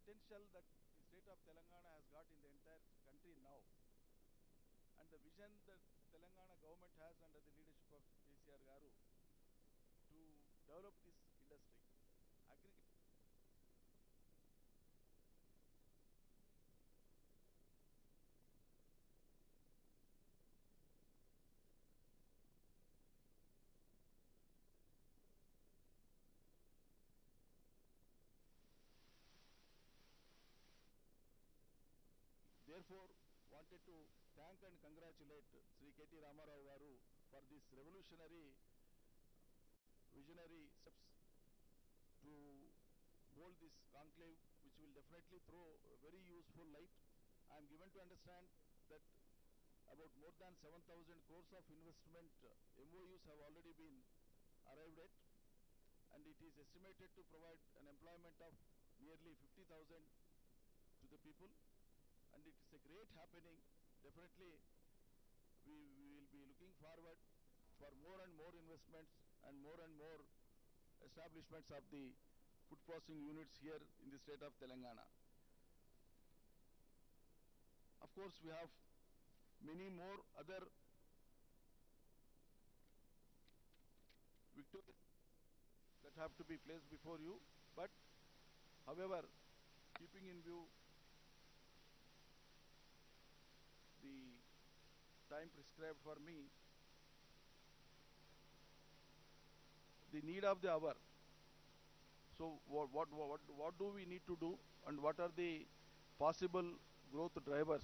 potential that the state of Telangana has got in the entire country now, and the vision that Telangana government has under the leadership of KTR Garu to develop this industry. Therefore, wanted to thank and congratulate Sri K.T. Ramarao Garu for this revolutionary, visionary steps to hold this conclave, which will definitely throw a very useful light. I am given to understand that about more than 7,000 crores of investment MOUs have already been arrived at, and it is estimated to provide an employment of nearly 50,000 to the people. And it is a great happening. Definitely, we will be looking forward for more and more investments and more establishments of the food processing units here in the state of Telangana. Of course, we have many more other victories that have to be placed before you. But, however, keeping in view the time prescribed for me, the need of the hour. So what do we need to do, and what are the possible growth drivers?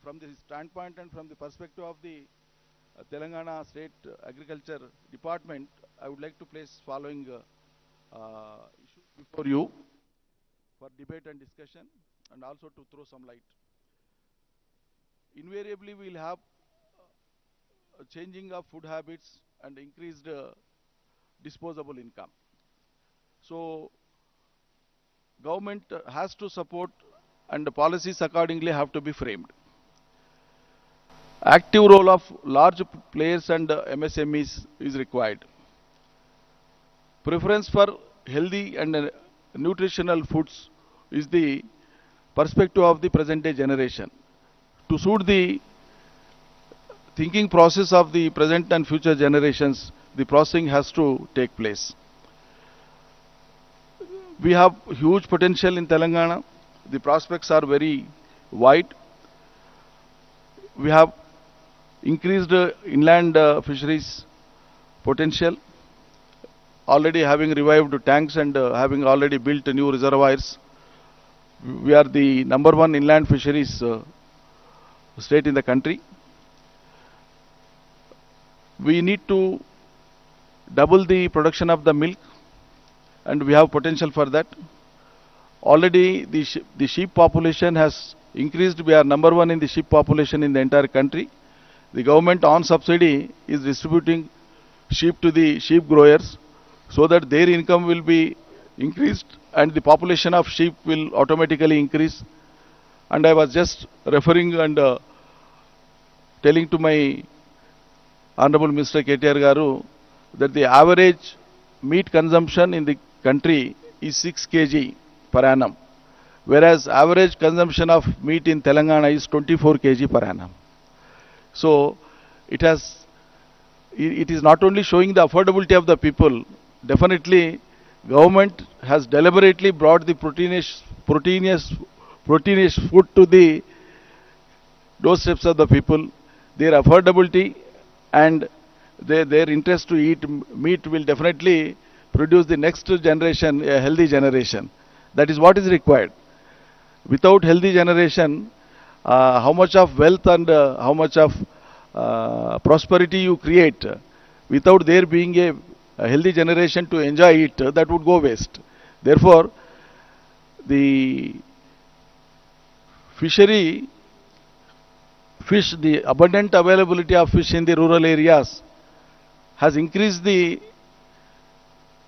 From the standpoint and from the perspective of the Telangana State Agriculture Department, I would like to place following issues before you for debate and discussion, and also to throw some light. Invariably, we will have a changing of food habits and increased disposable income. So, government has to support, and the policies accordingly have to be framed. Active role of large players and MSMEs is required. Preference for healthy and nutritional foods is the perspective of the present day generation. To suit the thinking process of the present and future generations, the processing has to take place. We have huge potential in Telangana. The prospects are very wide. We have increased inland fisheries potential, already having revived tanks and having already built new reservoirs. We are the #1 inland fisheries state in the country. We need to double the production of the milk, and we have potential for that. Already the sheep population has increased. We are #1 in the sheep population in the entire country. The government on subsidy is distributing sheep to the sheep growers so that their income will be increased and the population of sheep will automatically increase. And I was just referring and telling to my Honorable Mr. KTR Garu that the average meat consumption in the country is 6 kg per annum, whereas average consumption of meat in Telangana is 24 kg per annum. So it is not only showing the affordability of the people, definitely government has deliberately brought the proteinous food to the doorsteps of the people. Their affordability and their interest to eat meat will definitely produce the next generation, a healthy generation. That is what is required. Without healthy generation, how much of wealth and how much of prosperity you create, without there being a healthy generation to enjoy it, that would go waste. Therefore, the the abundant availability of fish in the rural areas has increased the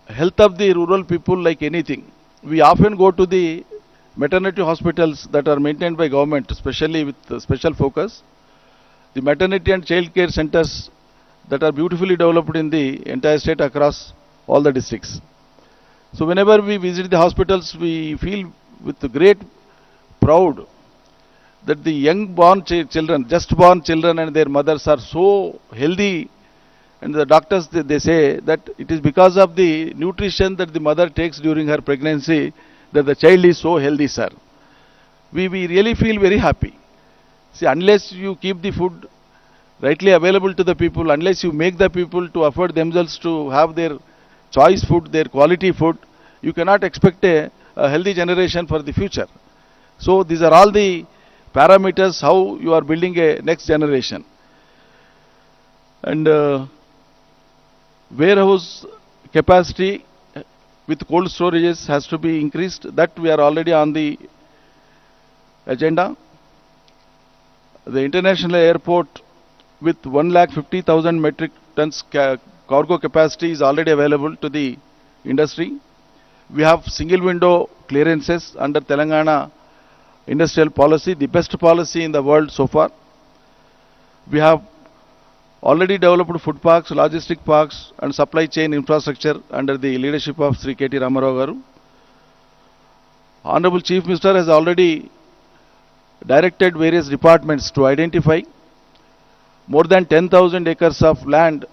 health of the rural people like anything. We often go to the maternity hospitals that are maintained by government, especially with special focus. The maternity and child care centers that are beautifully developed in the entire state across all the districts. So whenever we visit the hospitals, we feel with great proud that the young born children, just born children and their mothers are so healthy, and the doctors they say that it is because of the nutrition that the mother takes during her pregnancy that the child is so healthy, sir. We really feel very happy. See, unless you keep the food rightly available to the people, unless you make the people to afford themselves to have their choice food, their quality food, you cannot expect a healthy generation for the future. So these are all the parameters how you are building a next generation. And warehouse capacity with cold storages has to be increased. That we are already on the agenda. The international airport with 1,50,000 metric tons cargo capacity is already available to the industry. We have single window clearances under Telangana industrial policy, the best policy in the world so far. We have already developed food parks, logistic parks and supply chain infrastructure under the leadership of Sri KT Ramarao Garu. Honorable Chief Minister has already directed various departments to identify more than 10,000 acres of land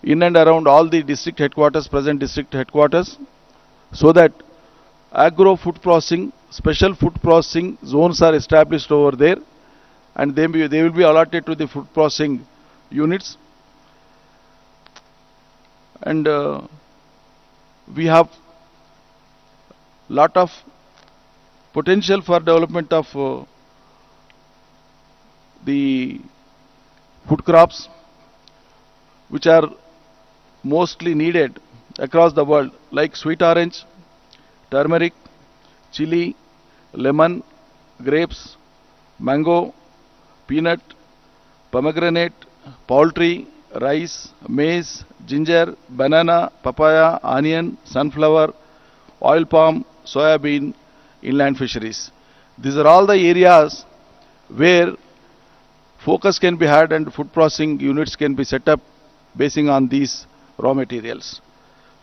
in and around all the district headquarters, present district headquarters, so that agro food processing, special food processing zones are established over there, and they will be allotted to the food processing units. And we have lot of potential for development of the food crops which are mostly needed across the world, like sweet orange, turmeric, chili, lemon, grapes, mango, peanut, pomegranate, poultry, rice, maize, ginger, banana, papaya, onion, sunflower, oil palm, soya bean, inland fisheries. These are all the areas where focus can be had and food processing units can be set up basing on these raw materials.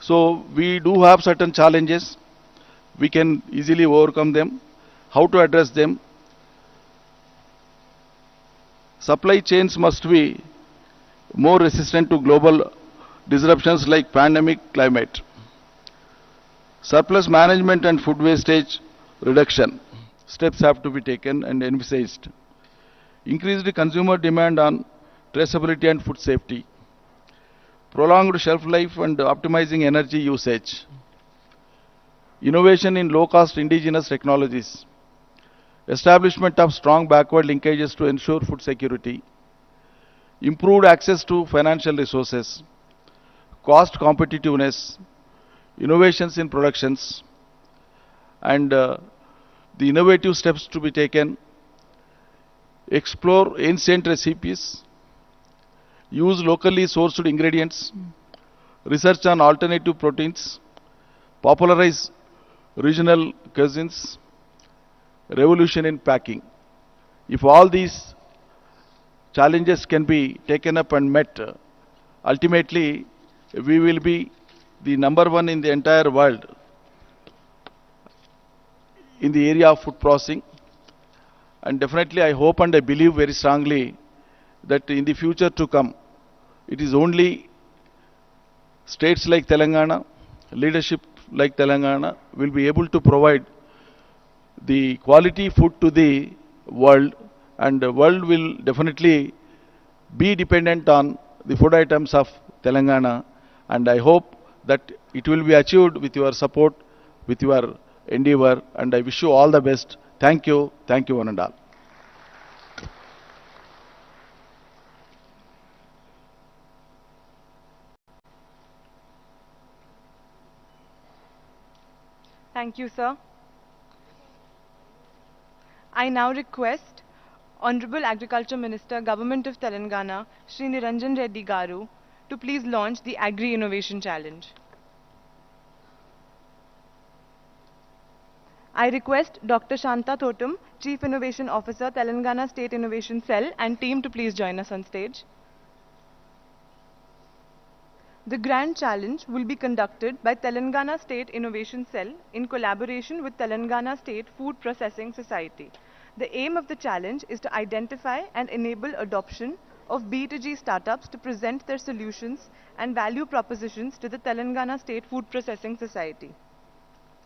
So we do have certain challenges. We can easily overcome them. How to address them? Supply chains must be more resistant to global disruptions like pandemic, climate. Surplus management and food wastage reduction. Steps have to be taken and envisaged. Increased consumer demand on traceability and food safety. Prolonged shelf life and optimizing energy usage. Innovation in low-cost indigenous technologies. Establishment of strong backward linkages to ensure food security. Improved access to financial resources. Cost competitiveness. Innovations in productions. And the innovative steps to be taken. Explore ancient recipes. Use locally sourced ingredients. Research on alternative proteins. Popularize regional cuisines. Revolution in packing. If all these challenges can be taken up and met, ultimately we will be the number one in the entire world in the area of food processing. And definitely I hope and I believe very strongly that in the future to come, it is only states like Telangana, leadership like Telangana will be able to provide the quality food to the world, and the world will definitely be dependent on the food items of Telangana, and I hope that it will be achieved with your support, with your endeavor, and I wish you all the best. Thank you one and all. Thank you, sir. I now request Honorable Agriculture Minister, Government of Telangana, Shri Niranjan Reddy Garu, to please launch the Agri Innovation Challenge. I request Dr. Shanta Thotum, Chief Innovation Officer, Telangana State Innovation Cell, and team to please join us on stage. The Grand Challenge will be conducted by Telangana State Innovation Cell in collaboration with Telangana State Food Processing Society. The aim of the challenge is to identify and enable adoption of B2G startups to present their solutions and value propositions to the Telangana State Food Processing Society.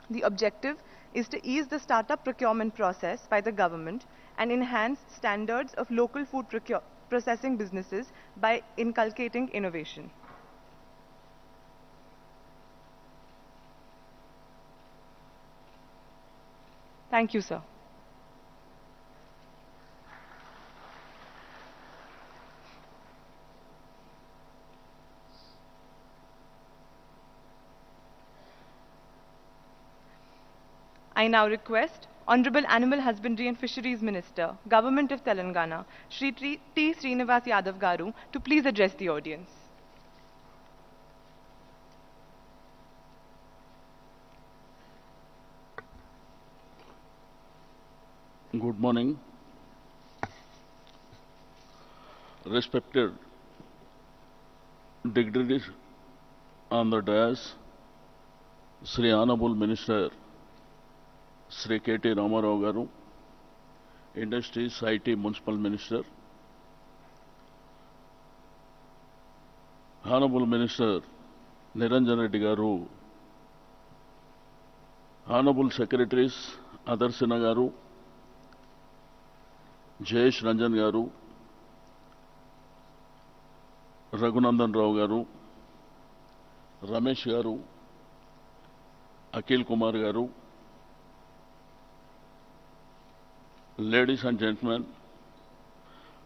The objective is to ease the startup procurement process by the government and enhance standards of local food processing businesses by inculcating innovation. Thank you, sir. I now request Honorable Animal Husbandry and Fisheries Minister, Government of Telangana, Shri T. Srinivas Yadav Garu, to please address the audience. Good morning. Respected dignitaries on the dais, Sri Honorable Minister Sri KT Ramarao Garu, Industries, IT, Municipal Minister, Honorable Minister Niranjan Reddy Garu, Honorable Secretaries Adarsina Garu, Jayesh Ranjan Garu, Raghunandan Rao Garu, Ramesh Garu, Akil Kumar Garu, ladies and gentlemen,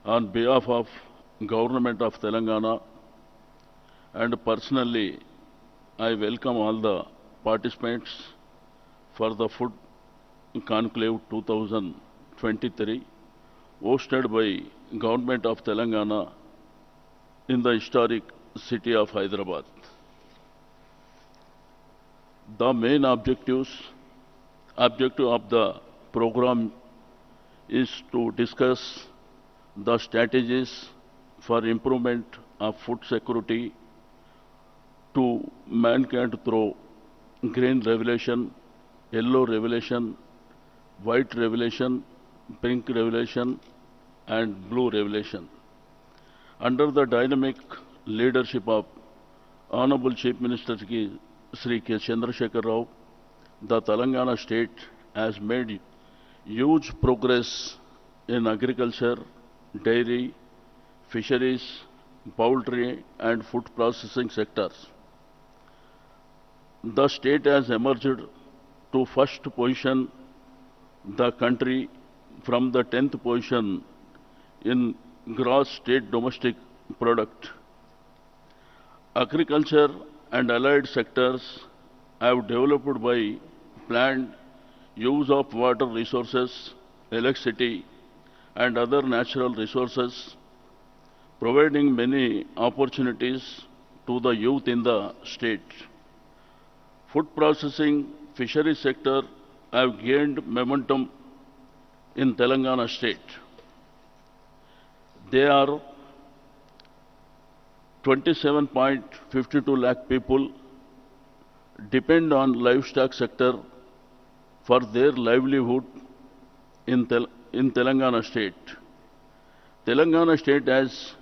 on behalf of Government of Telangana and personally, I welcome all the participants for the Food Conclave 2023 hosted by Government of Telangana in the historic city of Hyderabad. The main objective of the program is to discuss the strategies for improvement of food security to mankind through green revolution, yellow revolution, white revolution, pink revolution and blue revolution. Under the dynamic leadership of Honorable Chief Minister Sri K. Chandrasekhar Rao, the Telangana state has made huge progress in agriculture, dairy, fisheries, poultry and food processing sectors. The state has emerged to first position the country from the 10th position in gross state domestic product. Agriculture and allied sectors have developed by planned use of water resources, electricity and other natural resources, providing many opportunities to the youth in the state. Food processing, fishery sector have gained momentum in Telangana state. There are 27.52 lakh people depend on livestock sector for their livelihood in Telangana state. Telangana state has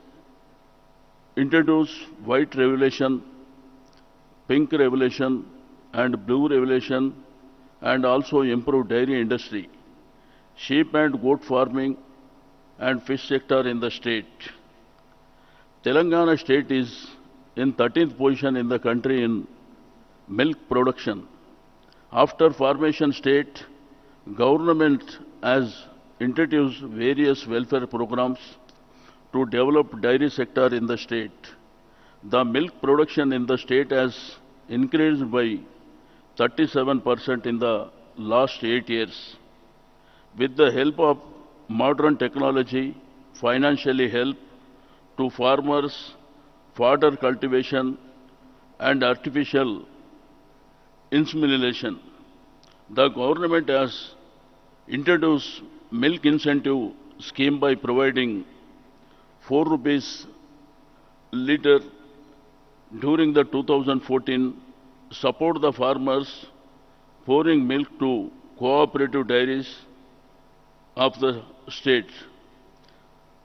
introduced white revolution, pink revolution and blue revolution and also improved dairy industry, sheep and goat farming and fish sector in the state. Telangana state is in 13th position in the country in milk production. After formation state, government has introduced various welfare programs to develop dairy sector in the state. The milk production in the state has increased by 37% in the last 8 years. With the help of modern technology, financially help to farmers, fodder cultivation and artificial insemination. The government has introduced milk incentive scheme by providing 4 rupees liter during the 2014 support the farmers pouring milk to cooperative dairies of the state.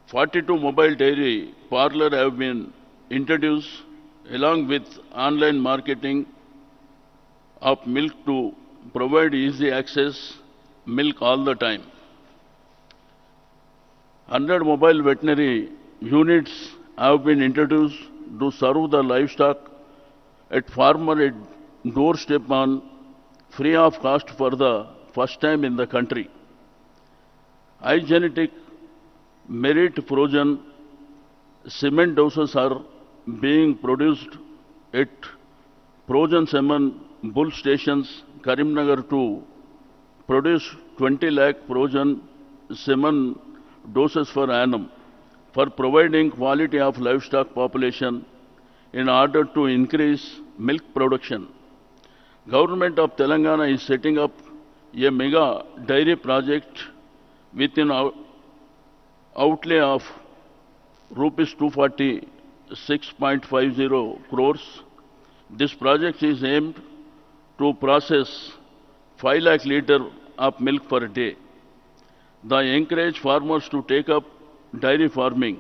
42 mobile dairy parlors have been introduced along with online marketing of milk to provide easy access milk all the time. 100 mobile veterinary units have been introduced to serve the livestock at farmer at doorstep on free of cost for the first time in the country. Hygienic merit frozen cement doses are being produced at frozen semen bull stations, Karimnagar to produce 20 lakh frozen semen doses per annum for providing quality of livestock population in order to increase milk production. Government of Telangana is setting up a mega dairy project with an outlay of rupees 246.50 crores. This project is aimed to process 5 lakh litre of milk per day. They encourage farmers to take up dairy farming.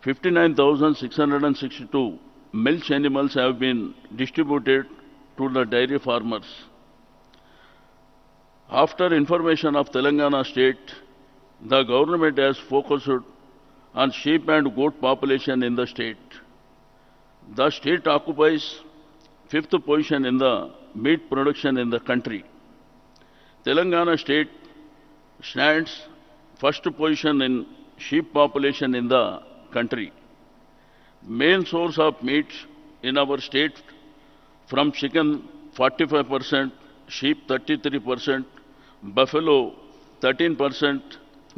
59,662 milk animals have been distributed to the dairy farmers. After information of Telangana state, the government has focused on sheep and goat population in the state. The state occupies 5th position in the meat production in the country. Telangana state stands 1st position in sheep population in the country. Main source of meat in our state from chicken 45%, sheep 33%, buffalo 13%,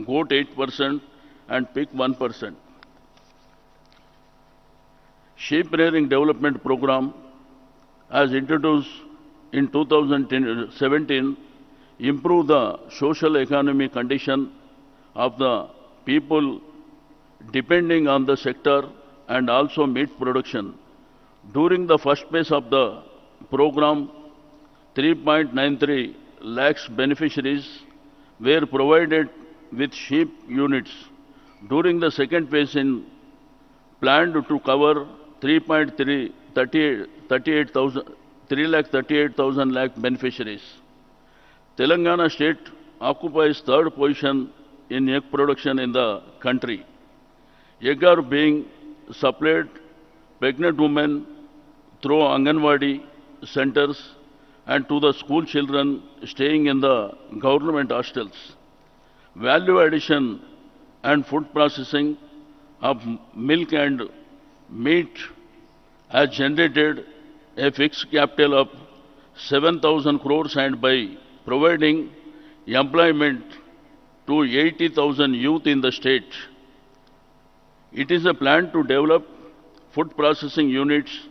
goat 8% and pig 1%. Sheep rearing development program as introduced in 2017 improve the social economy condition of the people depending on the sector and also meat production. During the first phase of the program, 3.93 lakhs beneficiaries were provided with sheep units. During the second phase in planned to cover 3,38,000 lakh beneficiaries. Telangana state occupies 3rd position in egg production in the country. Eggs are being supplied pregnant women through Anganwadi centers and to the school children staying in the government hostels. Value addition and food processing of milk and meat has generated a fixed capital of 7,000 crores and by providing employment to 80,000 youth in the state. It is a plan to develop food processing units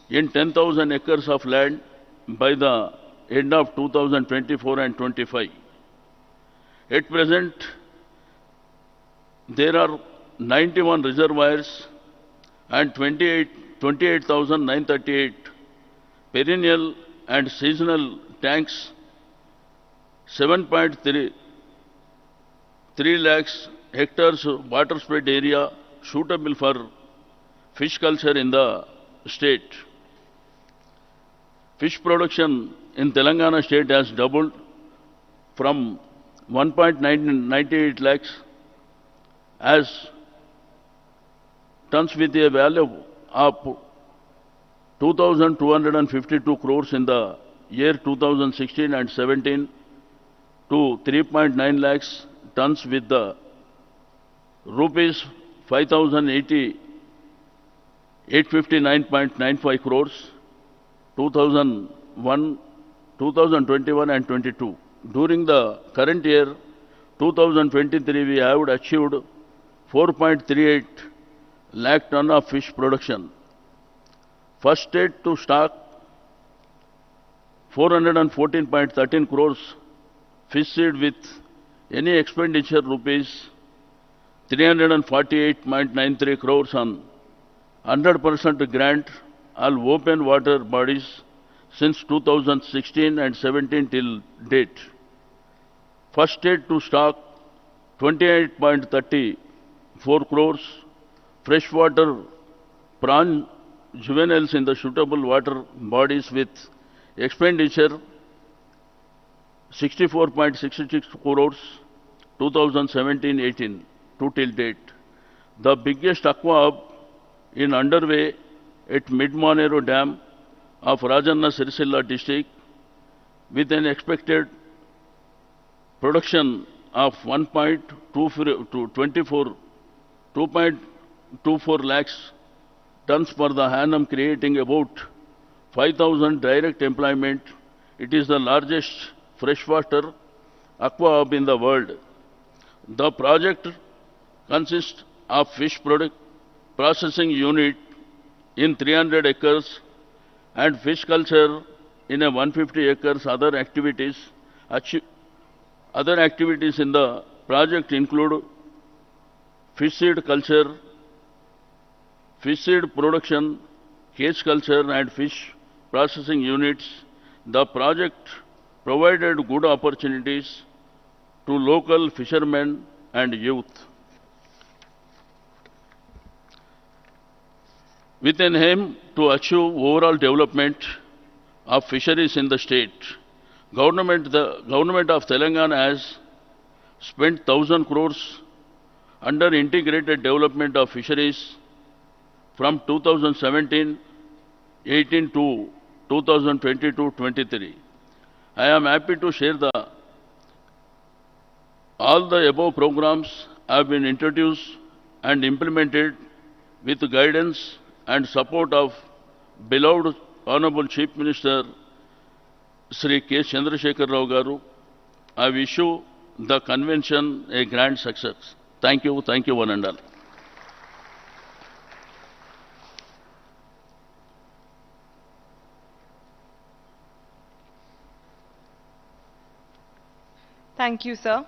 in 10,000 acres of land by the end of 2024 and 25. At present, there are 91 reservoirs and 28,938 perennial and seasonal tanks, 7.3 lakhs hectares water spread area suitable for fish culture in the state. Fish production in Telangana state has doubled from 1.98 lakhs as tons with a value of 2,252 crores in the year 2016 and 17 to 3.9 lakhs tons with the rupees 859.95 crores 2021 and 22. During the current year 2023 we have achieved 4.38 lakh ton of fish production. First state to stock 414.13 crores fish seed with any expenditure rupees 348.93 crores on 100% grant all open water bodies since 2016 and 17 till date. First state to stock 28.34 crores freshwater prawn juveniles in the suitable water bodies with expenditure 64.66 crores 2017-18 to till date. The biggest aqua hub in underway at Mid-Monero Dam of Rajanna Siricilla district with an expected production of 2.24 lakhs tons per the annum, creating about 5,000 direct employment. It is the largest freshwater aqua hub in the world. The project consists of fish product processing unit in 300 acres and fish culture in a 150 acres. Other activities in the project include fish seed culture, fish seed production, cage culture and fish processing units. The project provided good opportunities to local fishermen and youth. With an aim to achieve overall development of fisheries in the state, the government of Telangana has spent 1,000 crores under integrated development of fisheries from 2017-18 to 2022-23. I am happy to share all the above programs have been introduced and implemented with the guidance and support of beloved Honorable Chief Minister Sri K. Chandrasekhar Rao Garu. I wish you the convention a grand success. Thank you one and all. Thank you, sir.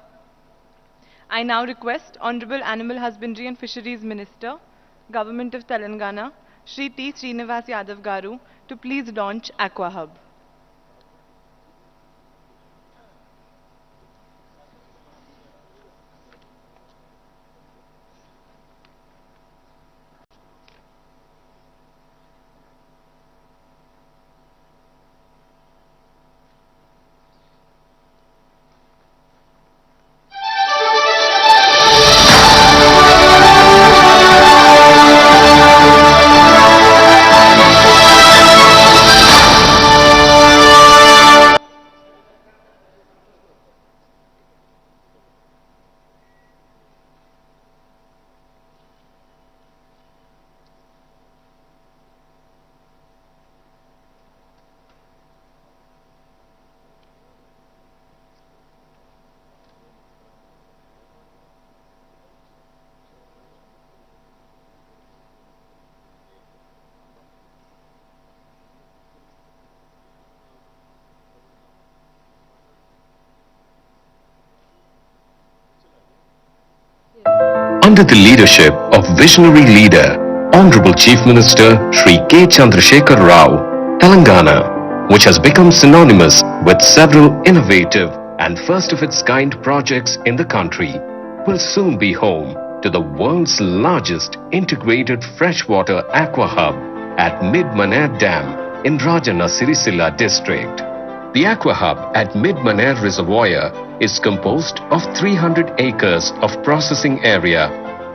I now request Honorable Animal Husbandry and Fisheries Minister, Government of Telangana, Shri T. Srinivas Yadav Garu, to please launch Aqua Hub. Under the leadership of visionary leader, Honorable Chief Minister Shri K. Chandrasekhar Rao, Telangana, which has become synonymous with several innovative and first-of-its-kind projects in the country, will soon be home to the world's largest integrated freshwater aqua hub at Mid-Maner Dam in Rajanna Siricilla district. The aqua hub at Mid-Maner Reservoir is composed of 300 acres of processing area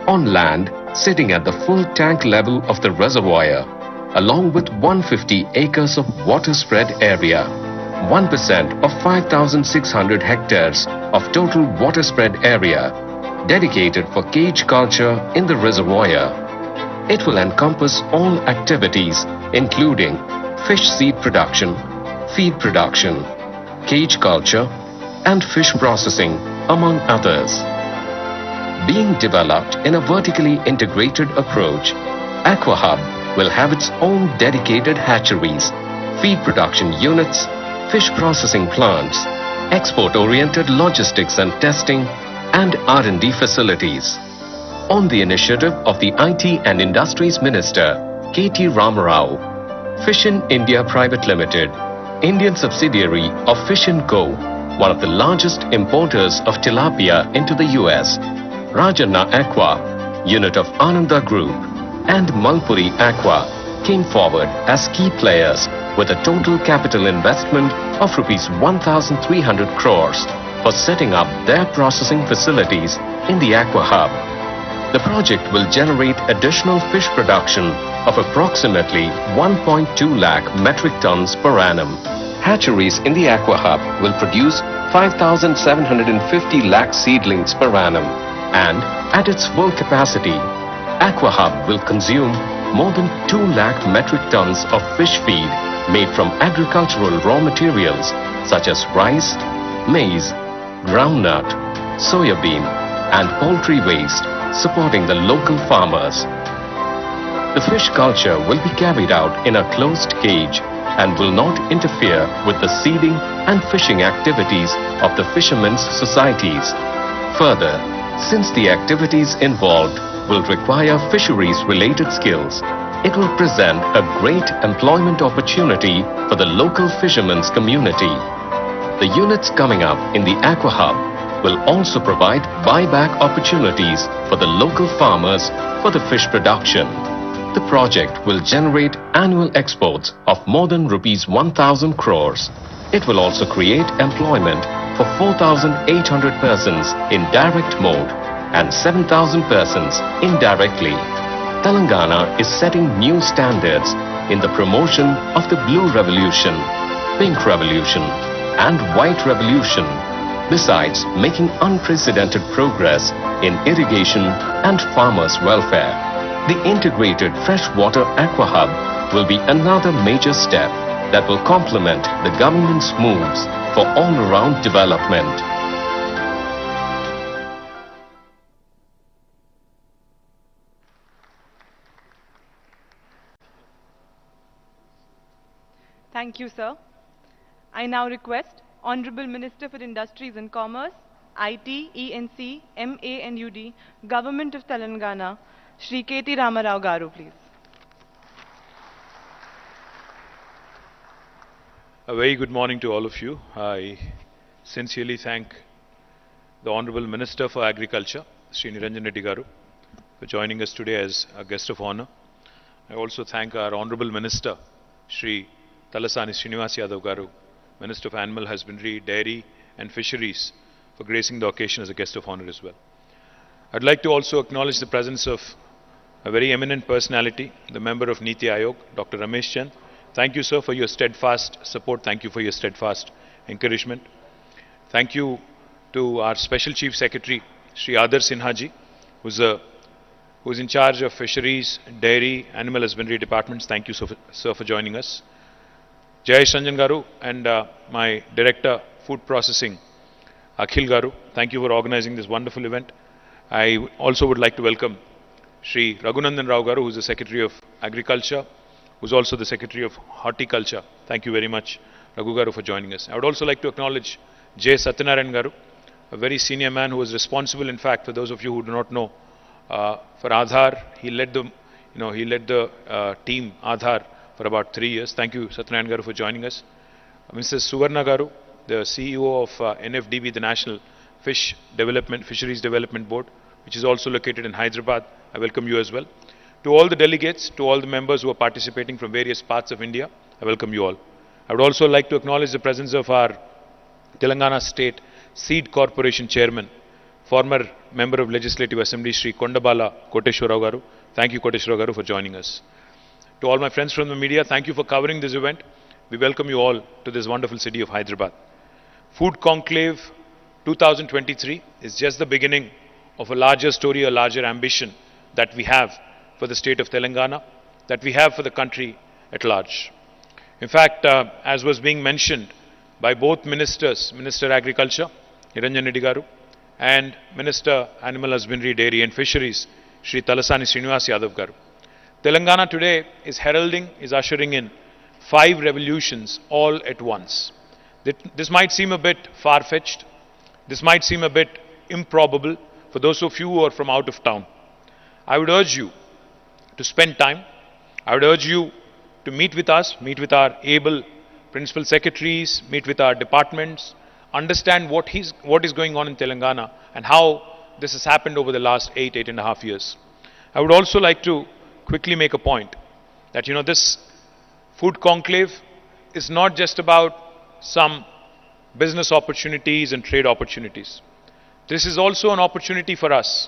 on land sitting at the full tank level of the reservoir, along with 150 acres of water spread area, 1% of 5,600 hectares of total water spread area dedicated for cage culture in the reservoir. It will encompass all activities including fish seed production, feed production, cage culture and fish processing, among others. Being developed in a vertically integrated approach, Aqua Hub will have its own dedicated hatcheries, feed production units, fish processing plants, export-oriented logistics and testing, and R&D facilities. On the initiative of the IT and Industries Minister, KT Ramarao, Fishin India Private Limited, Indian subsidiary of Fishin Co., one of the largest importers of tilapia into the US, Rajanna Aqua, unit of Ananda Group, and Malpuri Aqua came forward as key players with a total capital investment of Rs 1,300 crores for setting up their processing facilities in the Aqua Hub. The project will generate additional fish production of approximately 1.2 lakh metric tons per annum. Hatcheries in the Aqua Hub will produce 5,750 lakh seedlings per annum, and at its full capacity, Aqua Hub will consume more than 2 lakh metric tons of fish feed made from agricultural raw materials such as rice, maize, groundnut, soybean, and poultry waste, supporting the local farmers. The fish culture will be carried out in a closed cage and will not interfere with the seeding and fishing activities of the fishermen's societies. Further, since the activities involved will require fisheries-related skills, it will present a great employment opportunity for the local fishermen's community. The units coming up in the Aqua Hub will also provide buyback opportunities for the local farmers for the fish production. The project will generate annual exports of more than Rs 1,000 crores. It will also create employment for 4,800 persons in direct mode and 7,000 persons indirectly. Telangana is setting new standards in the promotion of the Blue Revolution, Pink Revolution, and White Revolution, besides making unprecedented progress in irrigation and farmers' welfare. The integrated freshwater Aqua Hub will be another major step that will complement the government's moves for all-around development. Thank you, sir. I now request Honorable Minister for Industries and Commerce, IT, ENC, MA and UD, Government of Telangana, Shri KT Ramarao Garu, please. A very good morning to all of you. I sincerely thank the Honorable Minister for Agriculture, Shri Niranjan Reddy Garu, for joining us today as a guest of honor. I also thank our Honorable Minister, Shri Talasani Srinivas Yadav Garu, Minister of Animal Husbandry, Dairy and Fisheries, for gracing the occasion as a guest of honor as well. I'd like to also acknowledge the presence of a very eminent personality, the member of Niti Aayog, Dr. Ramesh Chand. Thank you, sir, for your steadfast support. Thank you for your steadfast encouragement. Thank you to our Special Chief Secretary, Shri Adar Sinha ji, who's in charge of Fisheries, Dairy, Animal Husbandry departments. Thank you, sir, for joining us. Jayesh Ranjan Garu and my Director, Food Processing, Akhil Garu. Thank you for organizing this wonderful event. I also would like to welcome Shri Raghunandan Rao Garu, who is the Secretary of Agriculture, who is also the Secretary of Horticulture. Thank you very much, Raghu Garu, for joining us. I would also like to acknowledge J. Satyanarayan Garu, a very senior man who was responsible, in fact, for those of you who do not know, for Aadhaar. He led the team Aadhaar for about 3 years. Thank you, Satyanarayan Garu, for joining us. Mrs. Suvarna Garu, the CEO of NFDB, the National Fisheries Development Board, which is also located in Hyderabad. I welcome you as well. To all the delegates, to all the members who are participating from various parts of India, I welcome you all. I would also like to acknowledge the presence of our Telangana State Seed Corporation Chairman, former Member of Legislative Assembly, Shri Kondabala Koteshwara Garu. Thank you, Koteshwara Garu, for joining us. To all my friends from the media, thank you for covering this event. We welcome you all to this wonderful city of Hyderabad. Food Conclave 2023 is just the beginning of a larger story, a larger ambition that we have for the state of Telangana, that we have for the country at large. In fact, as was being mentioned by both ministers, Minister Agriculture, Niranjan Reddy Garu, and Minister Animal Husbandry, Dairy and Fisheries, Shri Talasani Srinivas Yadav Garu. Telangana today is ushering in 5 revolutions all at once. This might seem a bit far-fetched. This might seem a bit improbable for those of you who are from out of town. I would urge you to spend time I would urge you to meet with us, meet with our able principal secretaries, meet with our departments, understand what is going on in Telangana and how this has happened over the last 8.5 years. I would also like to quickly make a point that, this food conclave is not just about some business opportunities and trade opportunities. This is also an opportunity for us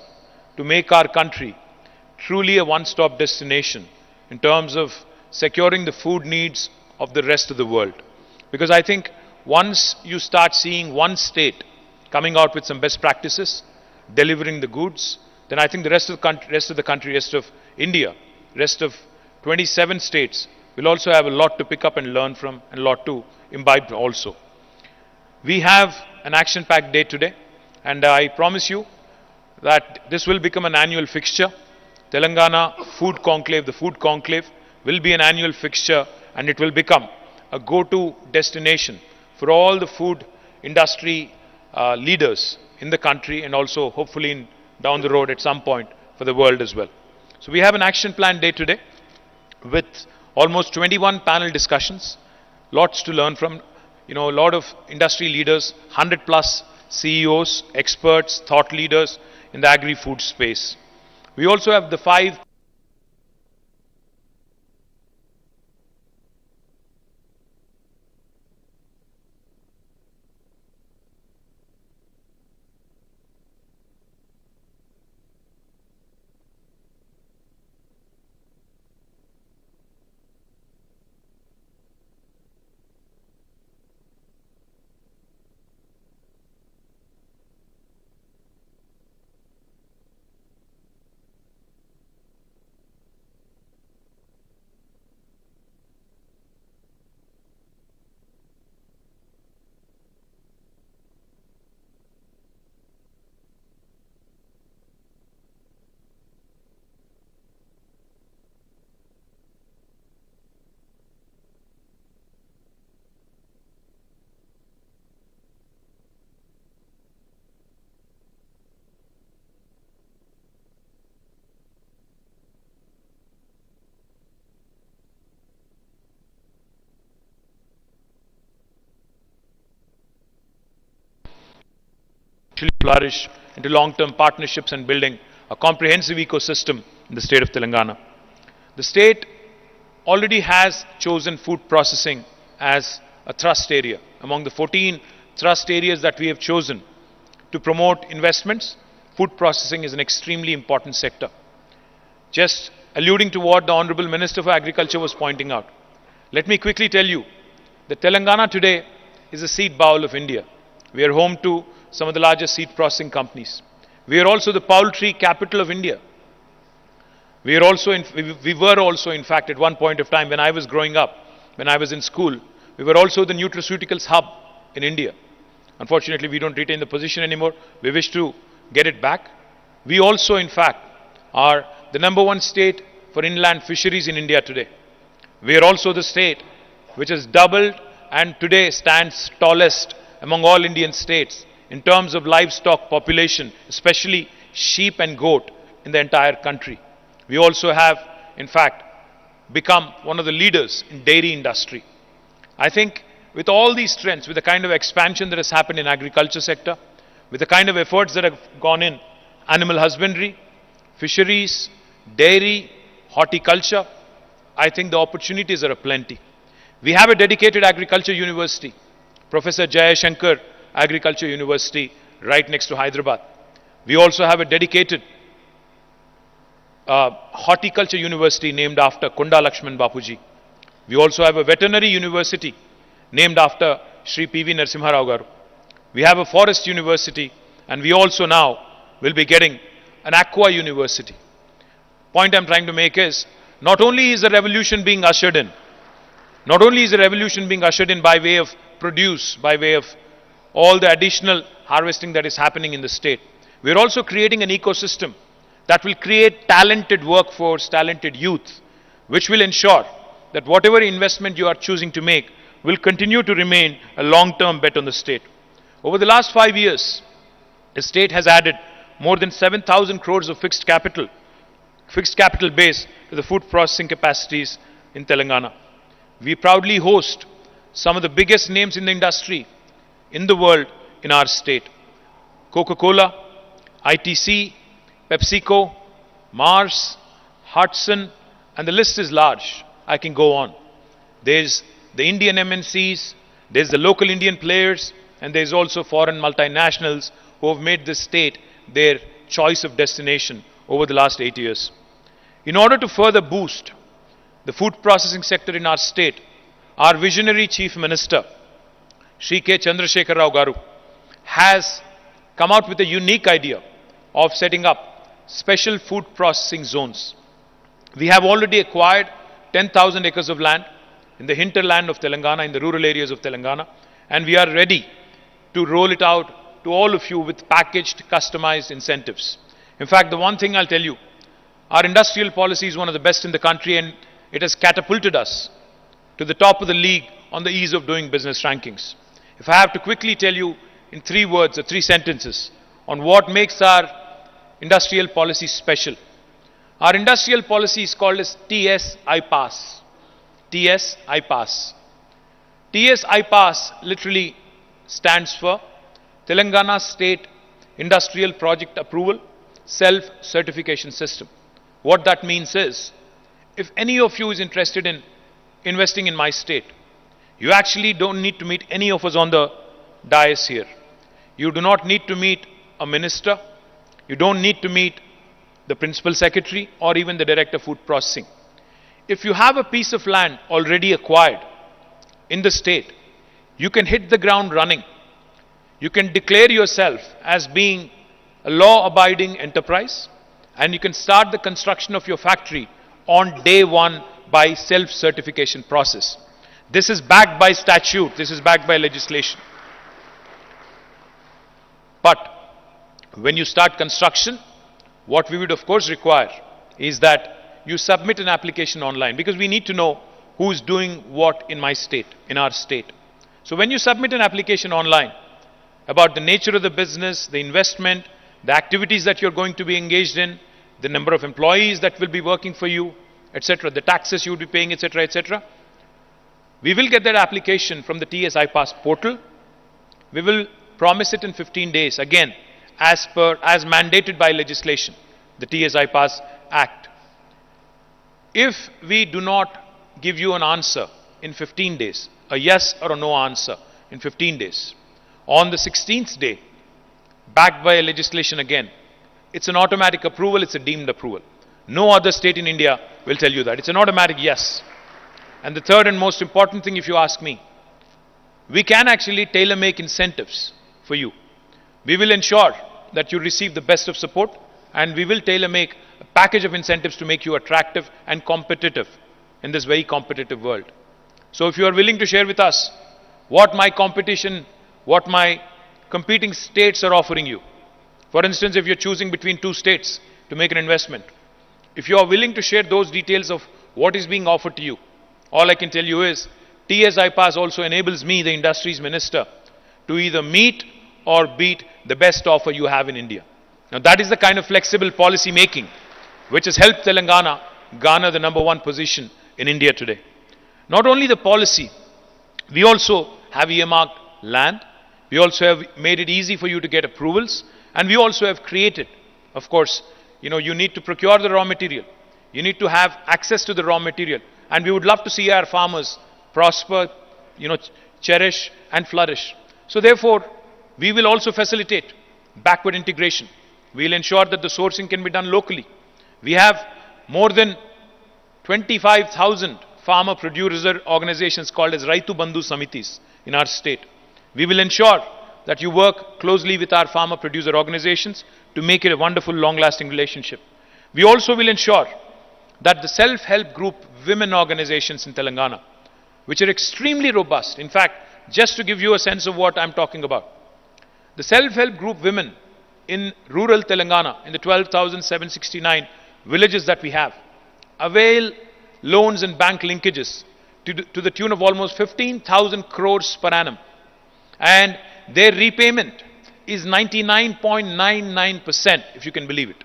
to make our country truly a one-stop destination in terms of securing the food needs of the rest of the world. Because I think once you start seeing one state coming out with some best practices, delivering the goods, then I think the rest of the country, rest of India, rest of 27 states will also have a lot to pick up and learn from and a lot to imbibe also. We have an action-packed day today, and I promise you that this will become an annual fixture. Telangana Food Conclave, the Food Conclave, will be an annual fixture, and it will become a go-to destination for all the food industry leaders in the country and also hopefully down the road at some point for the world as well. So we have an action plan day today with almost 21 panel discussions, lots to learn from, a lot of industry leaders, 100 plus CEOs, experts, thought leaders in the agri-food space. We also have the 5 flourish into long-term partnerships and building a comprehensive ecosystem in the state of Telangana. The state already has chosen food processing as a thrust area. Among the 14 thrust areas that we have chosen to promote investments, food processing is an extremely important sector. Just alluding to what the Honorable Minister for Agriculture was pointing out, let me quickly tell you that Telangana today is a seed bowl of India. We are home to some of the largest seed processing companies. We are also the poultry capital of India. We were also, in fact, at one point of time when I was growing up, when I was in school, we were also the nutraceuticals hub in India. Unfortunately, we don't retain the position anymore. We wish to get it back. We also, in fact, are the #1 state for inland fisheries in India today. We are also the state which has doubled and today stands tallest among all Indian states in terms of livestock population, especially sheep and goat in the entire country. We also have, in fact, become one of the leaders in dairy industry. I think with all these trends, with the kind of expansion that has happened in agriculture sector, with the kind of efforts that have gone in animal husbandry, fisheries, dairy, horticulture, I think the opportunities are aplenty. We have a dedicated agriculture university, Professor Jayashankar Agriculture University, right next to Hyderabad. We also have a dedicated horticulture university named after Konda Lakshman Bapuji. We also have a veterinary university named after Shri P.V. Narasimha Rao Garu. We have a forest university, and we also now will be getting an aqua university. Point I'm trying to make is, not only is a revolution being ushered in, not only is a revolution being ushered in by way of produce, by way of all the additional harvesting that is happening in the state, we are also creating an ecosystem that will create talented workforce, talented youth, which will ensure that whatever investment you are choosing to make will continue to remain a long-term bet on the state. Over the last 5 years, the state has added more than 7,000 crores of fixed capital fixed capital base to the food processing capacities in Telangana. We proudly host some of the biggest names in the industry in the world in our state. Coca-Cola, ITC, PepsiCo, Mars, Hudson, and the list is large. I can go on. There's the Indian MNCs, there's the local Indian players, and there's also foreign multinationals who have made this state their choice of destination over the last 8 years. In order to further boost the food processing sector in our state, our visionary Chief Minister, Shri K. Chandrasekhar Rao Garu, has come out with a unique idea of setting up special food processing zones. We have already acquired 10,000 acres of land in the hinterland of Telangana, in the rural areas of Telangana, and we are ready to roll it out to all of you with packaged, customized incentives. In fact, the one thing I'll tell you, our industrial policy is one of the best in the country, and it has catapulted us to the top of the league on the ease of doing business rankings. If I have to quickly tell you in 3 words or 3 sentences on what makes our industrial policy special, our industrial policy is called as TS-I-PASS. TS-I-PASS. TS-I-PASS literally stands for Telangana State Industrial Project Approval Self-Certification System. What that means is, if any of you is interested in investing in my state, you actually don't need to meet any of us on the dais here. You do not need to meet a minister. You don't need to meet the principal secretary or even the director of food processing. If you have a piece of land already acquired in the state, you can hit the ground running. You can declare yourself as being a law-abiding enterprise, and you can start the construction of your factory on day one by self-certification process. This is backed by statute. This is backed by legislation. But when you start construction, what we would of course require is that you submit an application online, because we need to know who is doing what in my state, in our state. So when you submit an application online about the nature of the business, the investment, the activities that you're going to be engaged in, the number of employees that will be working for you, etc., the taxes you will be paying, etc., etc., we will get that application from the TS-I-PASS portal. We will promise it in 15 days, again, as mandated by legislation, the TS-I-PASS Act. If we do not give you an answer in 15 days, a yes or a no answer in 15 days, on the 16th day, backed by legislation again, it's an automatic approval, it's a deemed approval. No other state in India will tell you that. It's an automatic yes. And the third and most important thing, if you ask me, we can actually tailor-make incentives for you. We will ensure that you receive the best of support, and we will tailor-make a package of incentives to make you attractive and competitive in this very competitive world. So if you are willing to share with us what my competing states are offering you, for instance, if you're choosing between 2 states to make an investment, if you are willing to share those details of what is being offered to you, all I can tell you is TS-I-PASS also enables me, the industries minister, to either meet or beat the best offer you have in India. Now that is the kind of flexible policy making which has helped Telangana garner the #1 position in India today. Not only the policy, we also have earmarked land, we also have made it easy for you to get approvals, and we also have created, of course, you need to procure the raw material, you need to have access to the raw material, and we would love to see our farmers prosper, cherish and flourish. So therefore, we will also facilitate backward integration. We will ensure that the sourcing can be done locally. We have more than 25,000 farmer producer organizations called as Raitu Bandhu Samitis in our state. We will ensure that you work closely with our farmer producer organizations to make it a wonderful, long-lasting relationship. We also will ensure that the self-help group women organizations in Telangana, which are extremely robust, in fact, just to give you a sense of what I'm talking about, the self-help group women in rural Telangana, in the 12,769 villages that we have, avail loans and bank linkages to the tune of almost 15,000 crores per annum. And their repayment is 99.99%, if you can believe it.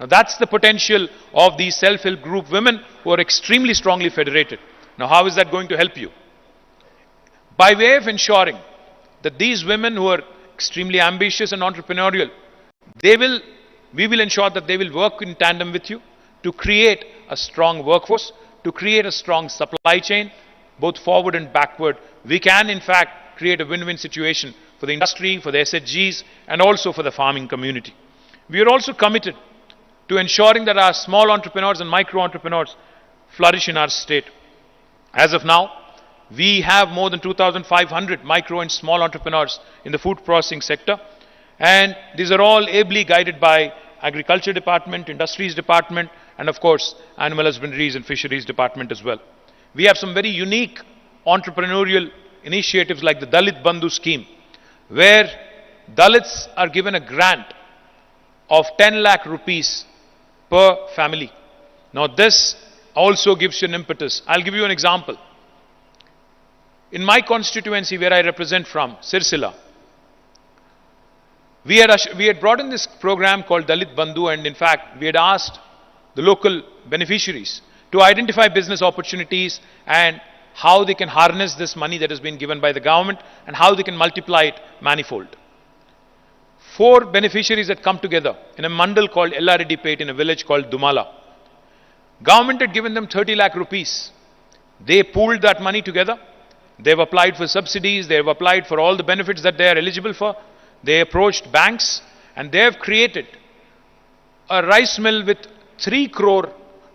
Now that's the potential of these self-help group women who are extremely strongly federated. Now how is that going to help you? By way of ensuring that these women who are extremely ambitious and entrepreneurial, we will ensure that they will work in tandem with you to create a strong workforce, to create a strong supply chain, both forward and backward. We can in fact create a win-win situation for the industry, for the SHGs, and also for the farming community. We are also committed to ensuring that our small entrepreneurs and micro entrepreneurs flourish in our state. As of now, we have more than 2,500 micro and small entrepreneurs in the food processing sector, and these are all ably guided by Agriculture Department, Industries Department, and of course, Animal Husbandries and Fisheries Department as well. We have some very unique entrepreneurial initiatives like the Dalit Bandhu scheme, where Dalits are given a grant of 10 lakh rupees per family. Now this also gives you an impetus. I'll give you an example. In my constituency where I represent from, Sirsila, we had brought in this program called Dalit Bandhu, and in fact we had asked the local beneficiaries to identify business opportunities and how they can harness this money that has been given by the government and how they can multiply it manifold. 4 beneficiaries had come together in a mandal called Ellareddypet in a village called Dumala. Government had given them 30 lakh rupees. They pooled that money together. They have applied for subsidies. They have applied for all the benefits that they are eligible for. They approached banks and they have created a rice mill with 3 crore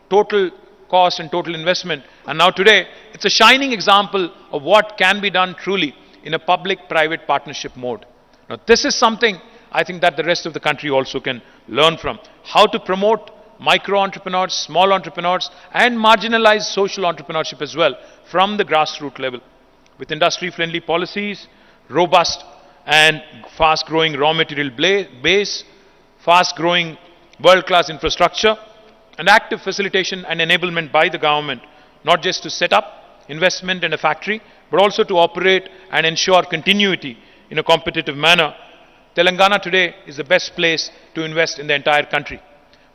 total cost and total investment. And now today, it's a shining example of what can be done truly in a public-private partnership mode. Now this is something I think that the rest of the country also can learn from. How to promote micro-entrepreneurs, small entrepreneurs, and marginalized social entrepreneurship as well from the grassroots level. With industry-friendly policies, robust and fast-growing raw material base, fast-growing world-class infrastructure, and active facilitation and enablement by the government, not just to set up investment in a factory, but also to operate and ensure continuity in a competitive manner. Telangana today is the best place to invest in the entire country.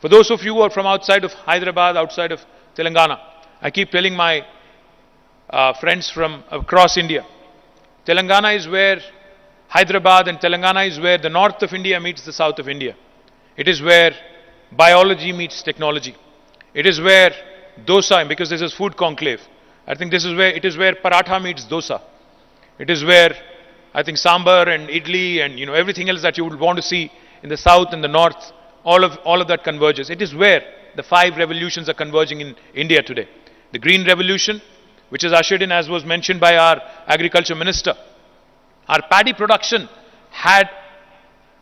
For those of you who are from outside of Hyderabad, outside of Telangana, I keep telling my friends from across India, Telangana is where Hyderabad and Telangana is where the north of India meets the south of India. It is where biology meets technology. It is where dosa, because this is food conclave, I think this is where it is where paratha meets dosa. It is where I think sambar and idli and everything else that you would want to see in the south and the north, all of that converges. It is where the 5 revolutions are converging in India today. The green revolution, which is ushered in, as was mentioned by our agriculture minister. Our paddy production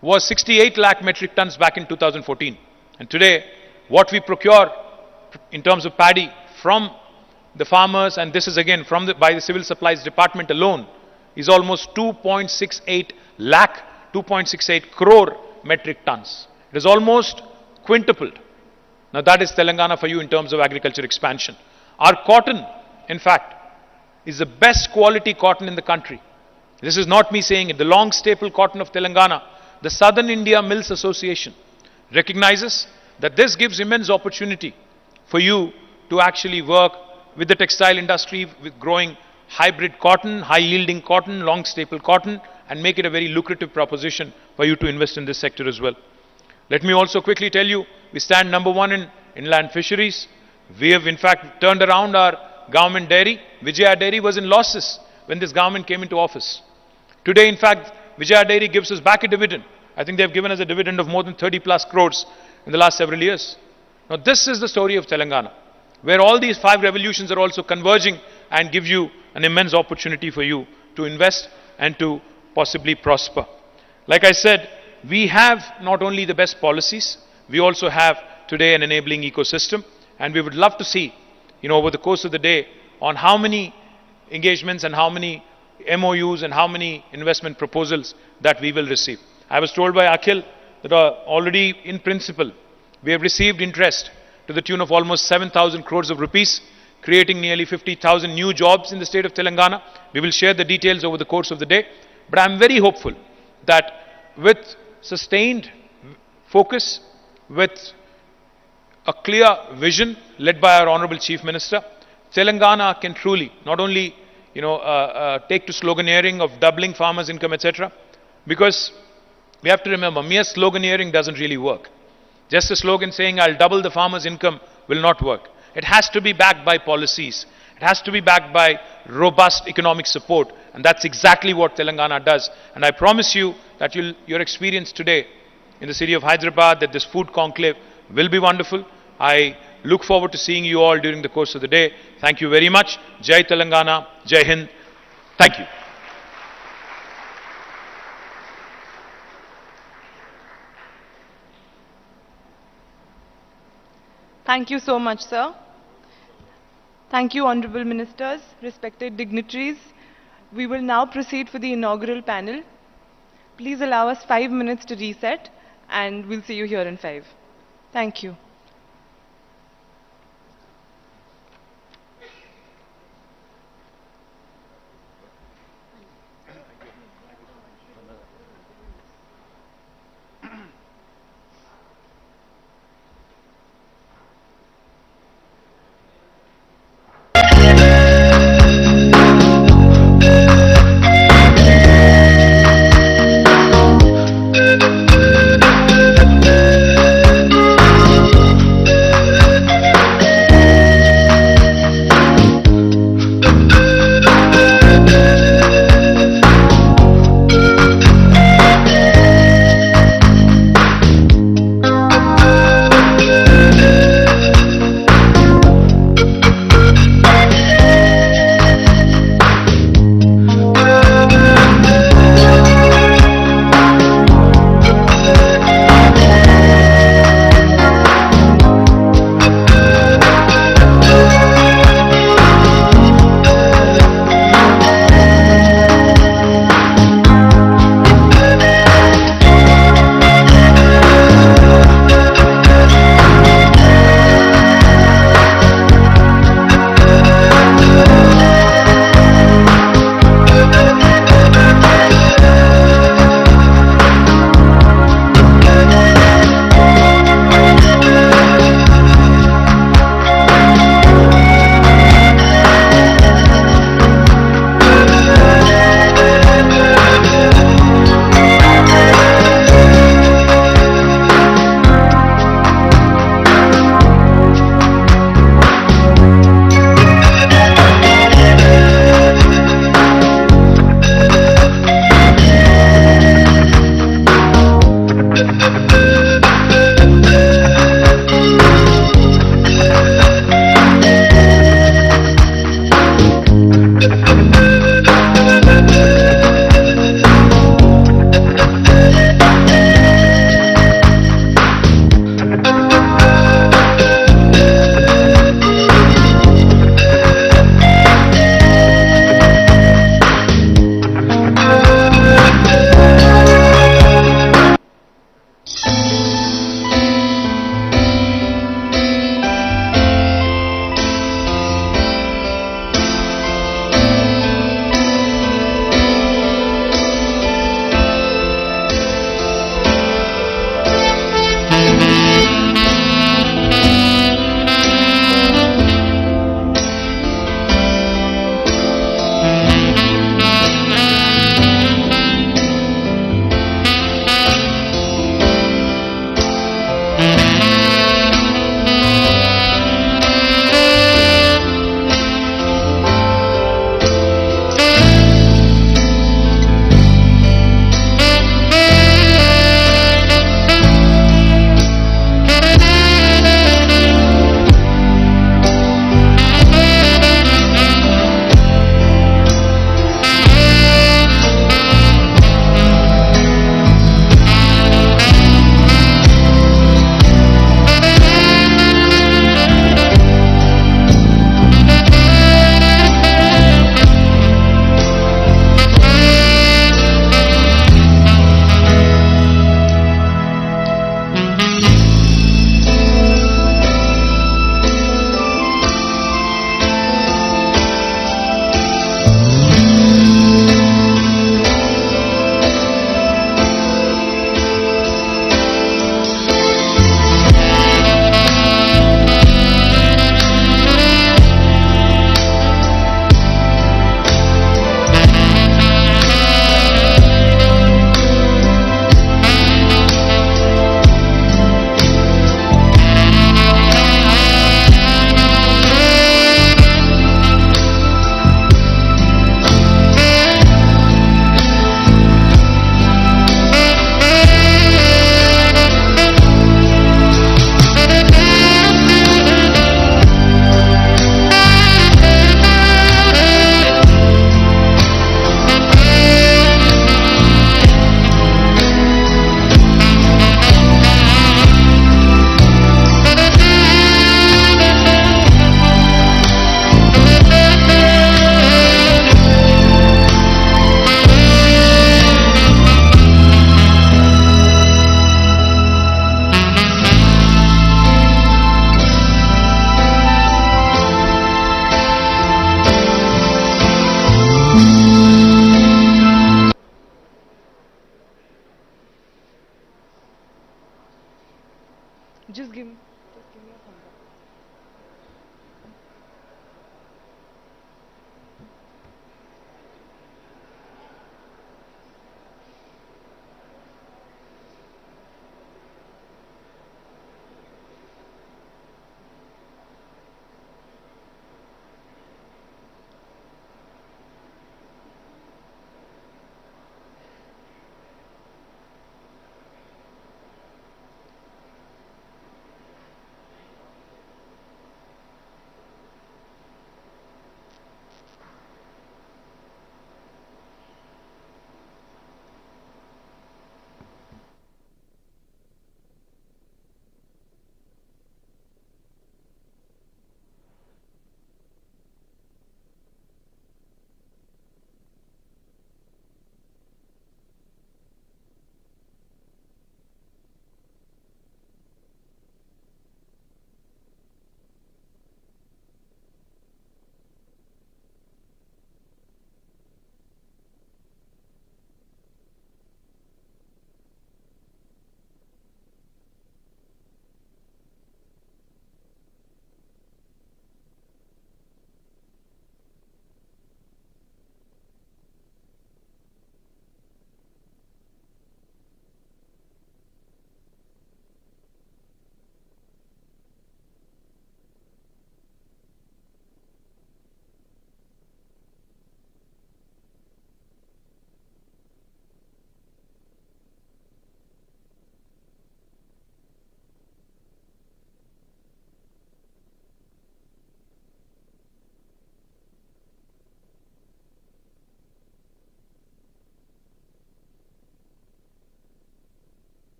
was 68 lakh metric tons back in 2014. And today, what we procure in terms of paddy from the farmers, and this is again by the Civil Supplies Department alone, is almost 2.68 crore metric tons. It is almost quintupled. Now that is Telangana for you in terms of agriculture expansion. Our cotton, in fact, is the best quality cotton in the country. This is not me saying it. The long staple cotton of Telangana, the Southern India Mills Association, recognizes that this gives immense opportunity for you to actually work with the textile industry, with growing hybrid cotton, high-yielding cotton, long staple cotton, and make it a very lucrative proposition for you to invest in this sector as well. Let me also quickly tell you, we stand number 1 in inland fisheries. We have in fact turned around our government dairy. Vijaya Dairy was in losses when this government came into office. Today, in fact, Vijaya Dairy gives us back a dividend. I think they have given us a dividend of more than 30 plus crores in the last several years. Now this is the story of Telangana, where all these 5 revolutions are also converging and give you an immense opportunity for you to invest and to possibly prosper. Like I said, we have not only the best policies, we also have today an enabling ecosystem, and we would love to see, over the course of the day, on how many engagements and how many MOUs and how many investment proposals that we will receive. I was told by Akhil that already in principle, we have received interest to the tune of almost 7,000 crores of rupees, creating nearly 50,000 new jobs in the state of Telangana. We will share the details over the course of the day. But I am very hopeful that with sustained focus, with a clear vision led by our Honorable Chief Minister, Telangana can truly not only take to sloganeering of doubling farmers' income, etc. Because we have to remember, mere sloganeering doesn't really work. Just a slogan saying, I'll double the farmer's income will not work. It has to be backed by policies. It has to be backed by robust economic support. And that's exactly what Telangana does. And I promise you that your experience today in the city of Hyderabad, that this food conclave will be wonderful. I look forward to seeing you all during the course of the day. Thank you very much. Jai Telangana, Jai Hind. Thank you. Thank you so much, sir. Thank you, Honorable Ministers, respected dignitaries. We will now proceed for the inaugural panel. Please allow us 5 minutes to reset, and we'll see you here in 5. Thank you.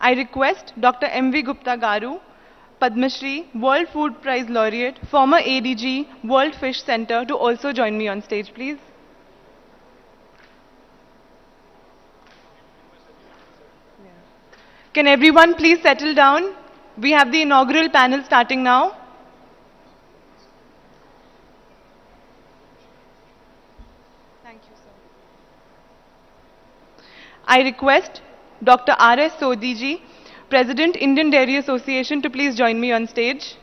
I request Dr. M.V. Gupta Garu, Padma Shri, World Food Prize Laureate, former ADG, World Fish Center, to also join me on stage, please. Can everyone please settle down? We have the inaugural panel starting now. Thank you, sir. I request Dr. R.S. Sodhi ji, President, Indian Dairy Association, to please join me on stage.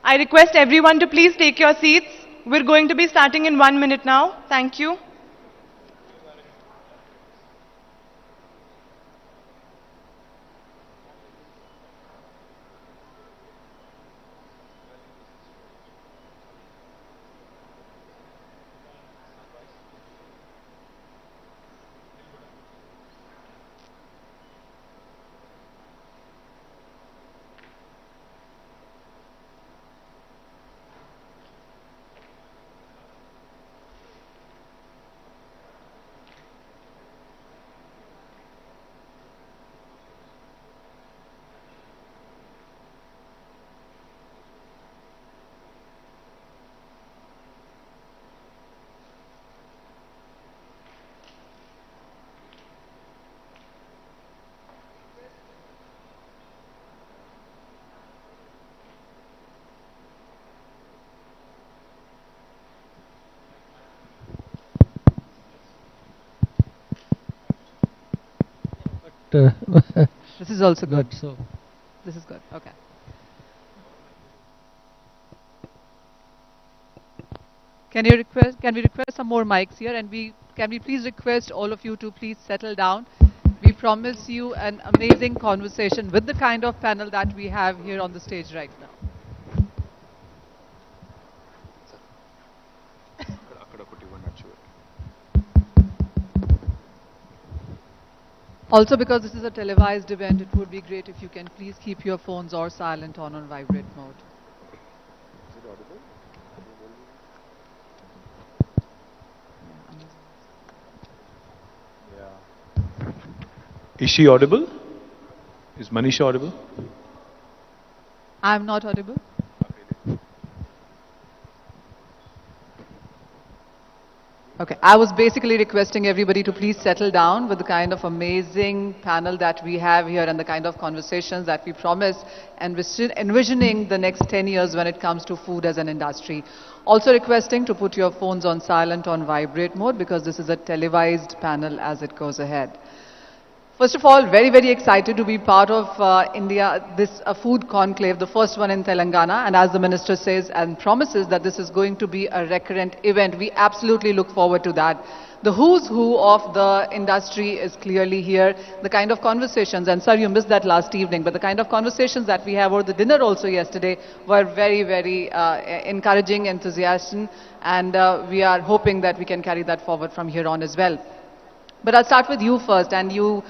I request everyone to please take your seats. We're going to be starting in 1 minute now. Thank you. This is also good. So this is good. Okay. Can we request some more mics here, and can we please request all of you to please settle down? We promise you an amazing conversation with the kind of panel that we have here on the stage right now. Also, because this is a televised event, it would be great if you can please keep your phones or silent on vibrate mode. Is it audible? Is she audible? Is Manisha audible? I'm not audible. Okay, I was basically requesting everybody to please settle down with the kind of amazing panel that we have here and the kind of conversations that we promise, and envisioning the next 10 years when it comes to food as an industry. Also requesting to put your phones on silent on vibrate mode, because this is a televised panel as it goes ahead. First of all, very, very excited to be part of this food conclave, the first one in Telangana. And as the Minister says and promises that this is going to be a recurrent event, we absolutely look forward to that. The who's who of the industry is clearly here. The kind of conversations, and sir, you missed that last evening, but the kind of conversations that we have over the dinner also yesterday were very, very encouraging, enthusiastic, and we are hoping that we can carry that forward from here on as well. But I'll start with you first, and you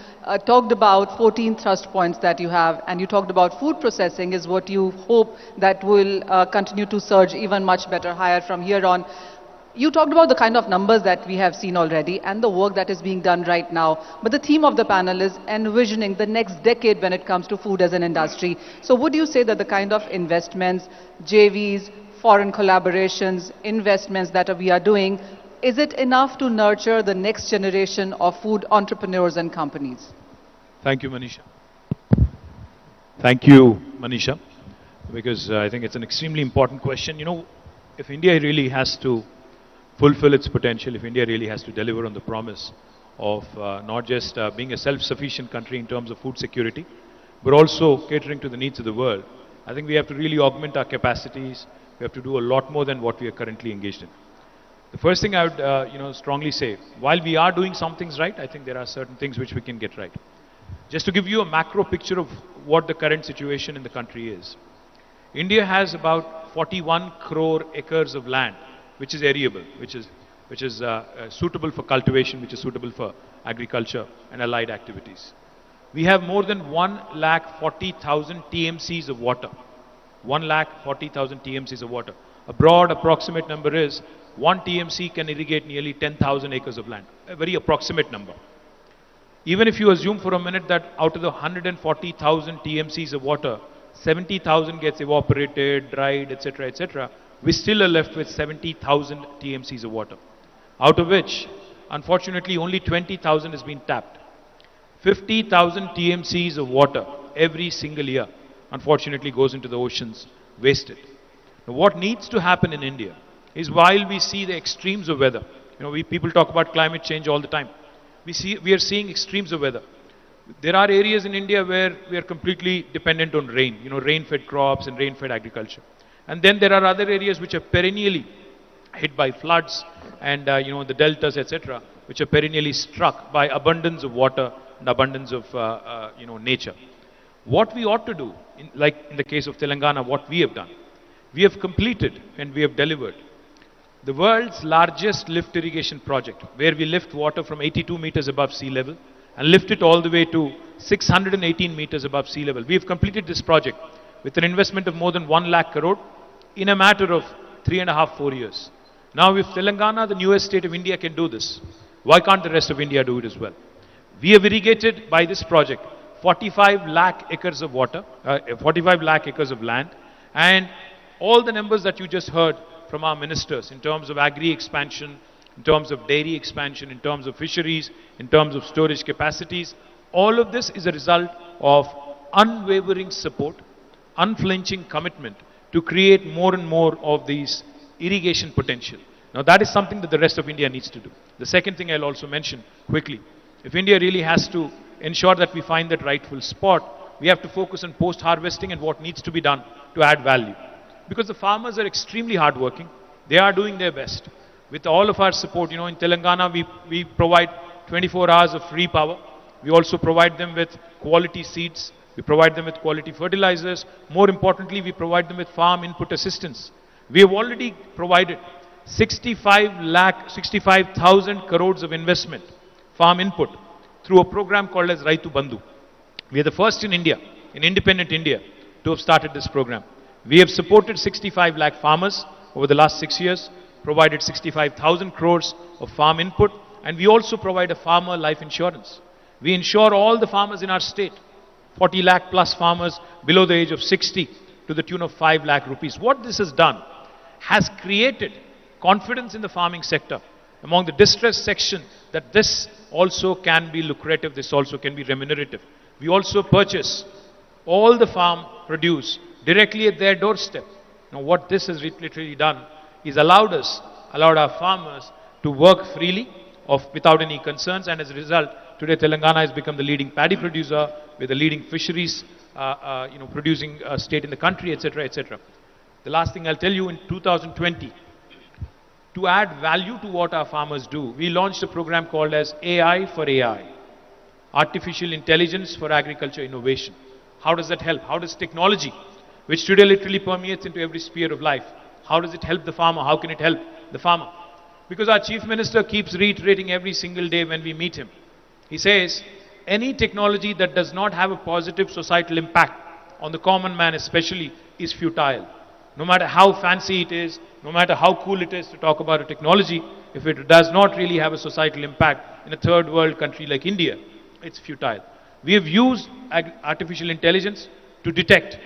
talked about 14 thrust points that you have, and you talked about food processing is what you hope that will continue to surge even much better, higher from here on. You talked about the kind of numbers that we have seen already and the work that is being done right now, but the theme of the panel is envisioning the next decade when it comes to food as an industry. So would you say that the kind of investments, JVs, foreign collaborations, investments that we are doing, is it enough to nurture the next generation of food entrepreneurs and companies? Thank you, Manisha. Thank you, Manisha, because I think it's an extremely important question. You know, if India really has to fulfill its potential, if India really has to deliver on the promise of not just being a self-sufficient country in terms of food security, but also catering to the needs of the world, I think we have to really augment our capacities. We have to do a lot more than what we are currently engaged in. The first thing I would strongly say, while we are doing some things right, I think there are certain things which we can get right. Just to give you a macro picture of what the current situation in the country is. India has about 41 crore acres of land, which is arable, which is suitable for cultivation, which is suitable for agriculture and allied activities. We have more than 1,40,000 TMCs of water. 1,40,000 TMCs of water. A broad approximate number is 1 TMC can irrigate nearly 10,000 acres of land. A very approximate number. Even if you assume for a minute that out of the 140,000 TMCs of water, 70,000 gets evaporated, dried, etc., etc., we still are left with 70,000 TMCs of water. Out of which, unfortunately, only 20,000 has been tapped. 50,000 TMCs of water every single year, unfortunately, goes into the oceans, wasted. Now, what needs to happen in India is, while we see the extremes of weather, people talk about climate change all the time. We are seeing extremes of weather. There are areas in India where we are completely dependent on rain, rain-fed crops and rain-fed agriculture. And then there are other areas which are perennially hit by floods and, the deltas, etc., which are perennially struck by abundance of water and abundance of, nature. What we ought to do, like in the case of Telangana, what we have done, we have completed and we have delivered the world's largest lift irrigation project, where we lift water from 82 meters above sea level and lift it all the way to 618 meters above sea level. We have completed this project with an investment of more than 1 lakh crore in a matter of 3.5–4 years. Now, if Telangana, the newest state of India, can do this, why can't the rest of India do it as well? We have irrigated by this project 45 lakh acres of water, 45 lakh acres of land, and all the numbers that you just heard from our ministers in terms of agri expansion, in terms of dairy expansion, in terms of fisheries, in terms of storage capacities, all of this is a result of unwavering support, unflinching commitment to create more and more of these irrigation potential. Now, that is something that the rest of India needs to do. The second thing I'll also mention quickly, if India really has to ensure that we find that rightful spot, we have to focus on post-harvesting and what needs to be done to add value. Because the farmers are extremely hardworking. They are doing their best. With all of our support, in Telangana, we provide 24 hours of free power. We also provide them with quality seeds. We provide them with quality fertilizers. More importantly, we provide them with farm input assistance. We have already provided 65,000 crores of investment, farm input, through a program called as Raitu Bandhu. We are the first in India, in independent India, to have started this program. We have supported 65 lakh farmers over the last 6 years, provided 65,000 crores of farm input, and we also provide a farmer life insurance. We insure all the farmers in our state, 40 lakh plus farmers below the age of 60, to the tune of 5 lakh rupees. What this has done has created confidence in the farming sector among the distressed section that this also can be lucrative, this also can be remunerative. We also purchase all the farm produce directly at their doorstep. Now, what this has literally done is allowed our farmers to work freely without any concerns, and as a result, today Telangana has become the leading paddy producer, with the leading fisheries producing state in the country, etc., etc. The last thing I'll tell you, in 2020, to add value to what our farmers do, we launched a program called as AI for AI, Artificial Intelligence for Agriculture Innovation. How does that help? How does technology, which today literally permeates into every sphere of life, how does it help the farmer? How can it help the farmer? Because our Chief Minister keeps reiterating every single day when we meet him. He says, any technology that does not have a positive societal impact on the common man especially is futile. No matter how fancy it is, no matter how cool it is to talk about a technology, if it does not really have a societal impact in a third world country like India, it's futile. We have used artificial intelligence to detect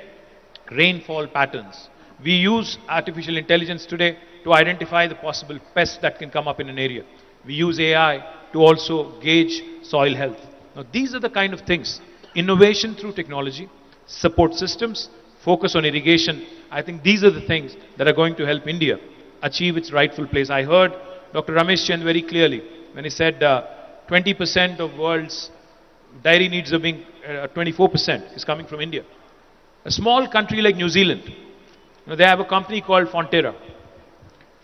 rainfall patterns. We use artificial intelligence today to identify the possible pests that can come up in an area. We use AI to also gauge soil health. Now, these are the kind of things, innovation through technology, support systems, focus on irrigation. I think these are the things that are going to help India achieve its rightful place. I heard Dr. Ramesh Chand very clearly when he said 20% of world's dairy needs are being, 24% is coming from India. A small country like New Zealand, they have a company called Fonterra.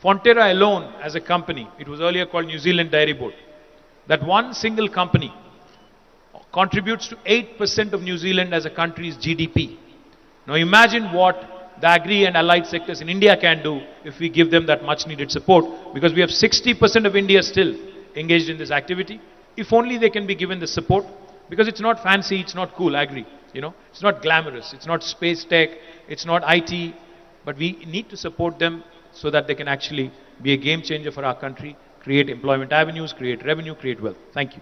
Fonterra alone as a company, it was earlier called New Zealand Dairy Board, that one single company contributes to 8% of New Zealand as a country's GDP. Now imagine what the agri and allied sectors in India can do if we give them that much needed support, because we have 60% of India still engaged in this activity. If only they can be given the support, Because it's not fancy, it's not cool, agri, it's not glamorous, it's not space tech, it's not IT, but we need to support them so that they can actually be a game changer for our country, create employment avenues, create revenue, create wealth. Thank you.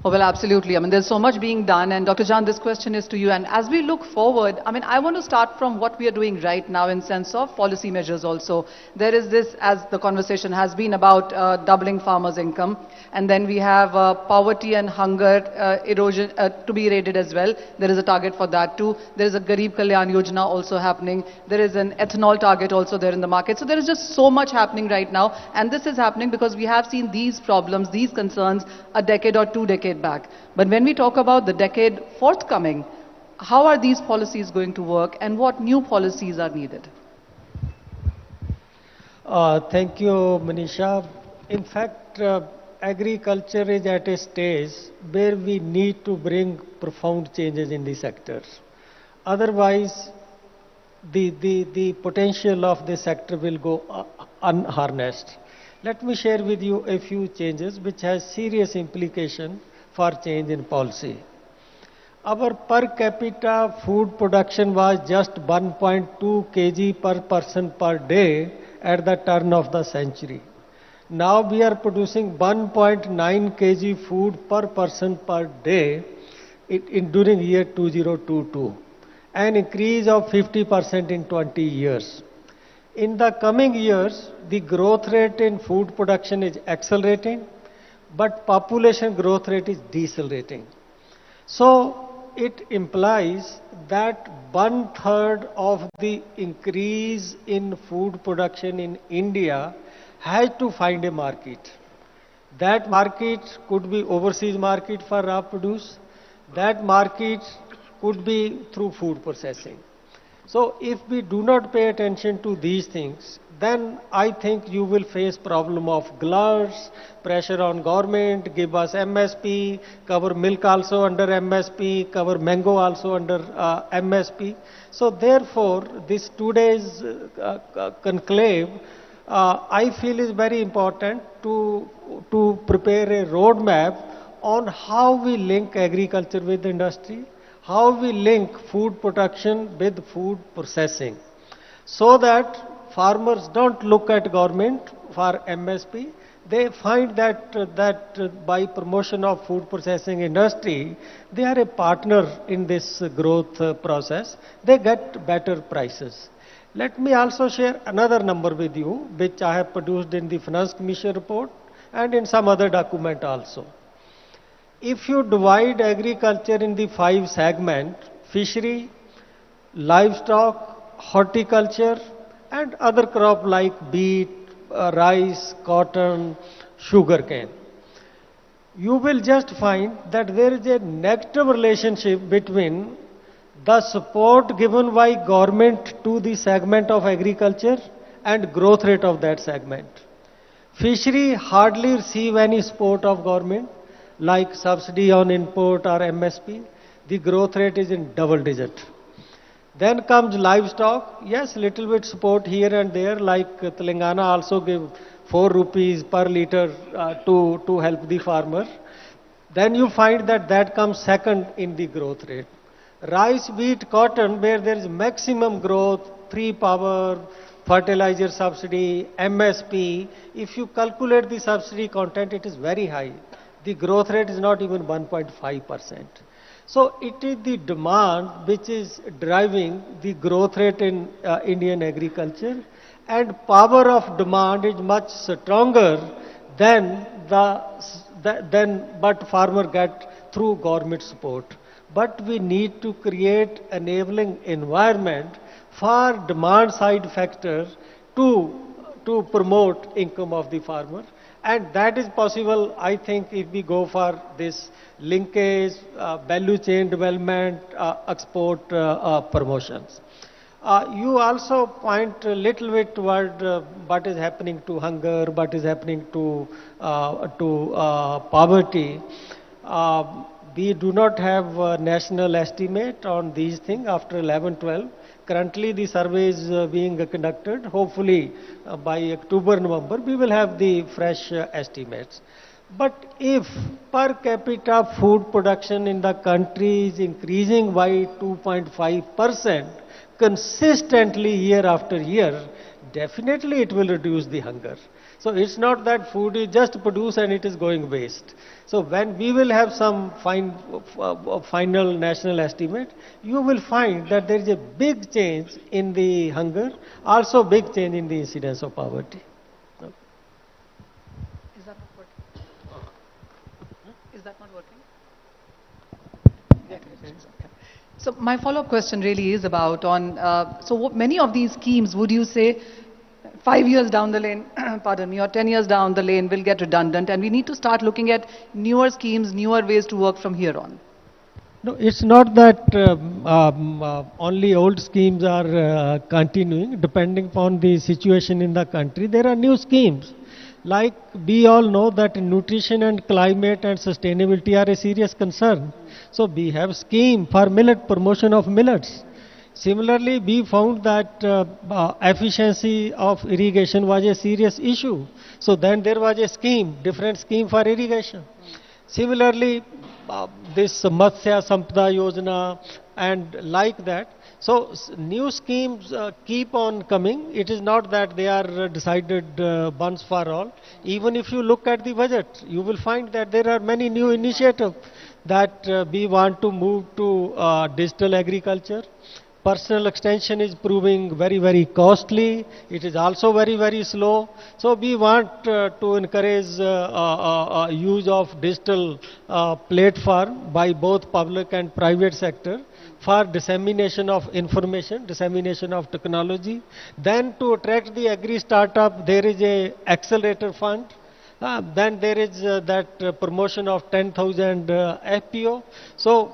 Oh, well, absolutely. I mean, there's so much being done. And Dr. Jan, this question is to you. And as we look forward, I mean, I want to start from what we are doing right now in sense of policy measures also. There is this, as the conversation has been about doubling farmers' income. And then we have poverty and hunger erosion to be rated as well. There is a target for that too. There is a Garib Kalyan Yojana also happening. There is an ethanol target also there in the market. So there is just so much happening right now. And this is happening because we have seen these problems, these concerns a decade or 2 decades back. But when we talk about the decade forthcoming, how are these policies going to work and what new policies are needed? Thank you, Manisha. In fact, agriculture is at a stage where we need to bring profound changes in the sector. Otherwise, the potential of the sector will go unharnessed. Let me share with you a few changes which has serious implication for change in policy. Our per capita food production was just 1.2 kg per person per day at the turn of the century. Now we are producing 1.9 kg food per person per day during year 2022, an increase of 50% in 20 years. In the coming years, the growth rate in food production is accelerating, but population growth rate is decelerating. So it implies that 1/3 of the increase in food production in India has to find a market. That market could be overseas market for raw produce. That market could be through food processing. So if we do not pay attention to these things, then I think you will face problem of gluts, pressure on government, give us MSP, cover milk also under MSP, cover mango also under MSP. So therefore, this today's conclave, I feel is very important to prepare a roadmap on how we link agriculture with industry, how we link food production with food processing, so that farmers don't look at government for MSP. They find that by promotion of food processing industry, they are a partner in this growth process. They get better prices. Let me also share another number with you, which I have produced in the Finance Commission report and in some other document also. If you divide agriculture in the 5 segments, fishery, livestock, horticulture, and other crop like beet, rice, cotton, sugarcane, you will just find that there is a negative relationship between the support given by government to the segment of agriculture and growth rate of that segment. Fishery hardly receive any support of government, like subsidy on import or MSP. The growth rate is in double digit. Then comes livestock. Yes, little bit support here and there, like Telangana also give 4 rupees per litre to help the farmer. Then you find that comes second in the growth rate. Rice, wheat, cotton, where there is maximum growth, free power, fertilizer subsidy, MSP, if you calculate the subsidy content, it is very high. The growth rate is not even 1.5%. So it is the demand which is driving the growth rate in Indian agriculture, and power of demand is much stronger than what farmer get through government support. But we need to create enabling environment for demand side factor to promote income of the farmer. And that is possible, I think, if we go for this linkage, value chain development, export promotions. You also point a little bit toward what is happening to hunger, what is happening to poverty. We do not have a national estimate on these things after 11-12. Currently the survey is being conducted. Hopefully by October, November we will have the fresh estimates. But if per capita food production in the country is increasing by 2.5% consistently year after year, definitely it will reduce the hunger. So it's not that food is just produced and it is going waste. So when we will have some final national estimate, you will find that there is a big change in the hunger, also big change in the incidence of poverty. Is that not working? Is that not working? So my follow-up question really is about many of these schemes, would you say 5 years down the lane, pardon me, or 10 years down the lane will get redundant, and we need to start looking at newer schemes, newer ways to work from here on? No, it's not that only old schemes are continuing. Depending upon the situation in the country, there are new schemes. Like we all know that nutrition and climate and sustainability are a serious concern. So we have scheme for millet, promotion of millets. Similarly, we found that efficiency of irrigation was a serious issue. So then there was a scheme, different scheme for irrigation. Similarly, this Matsya Sampada Yojana and like that. So new schemes keep on coming. It is not that they are decided once for all. Even if you look at the budget, you will find that there are many new initiatives that we want to move to digital agriculture. Personal extension is proving very, very costly. It is also very, very slow. So we want to encourage use of digital platform by both public and private sector for dissemination of information, dissemination of technology. Then to attract the agri startup, there is a accelerator fund. Then there is that promotion of 10,000 FPO. So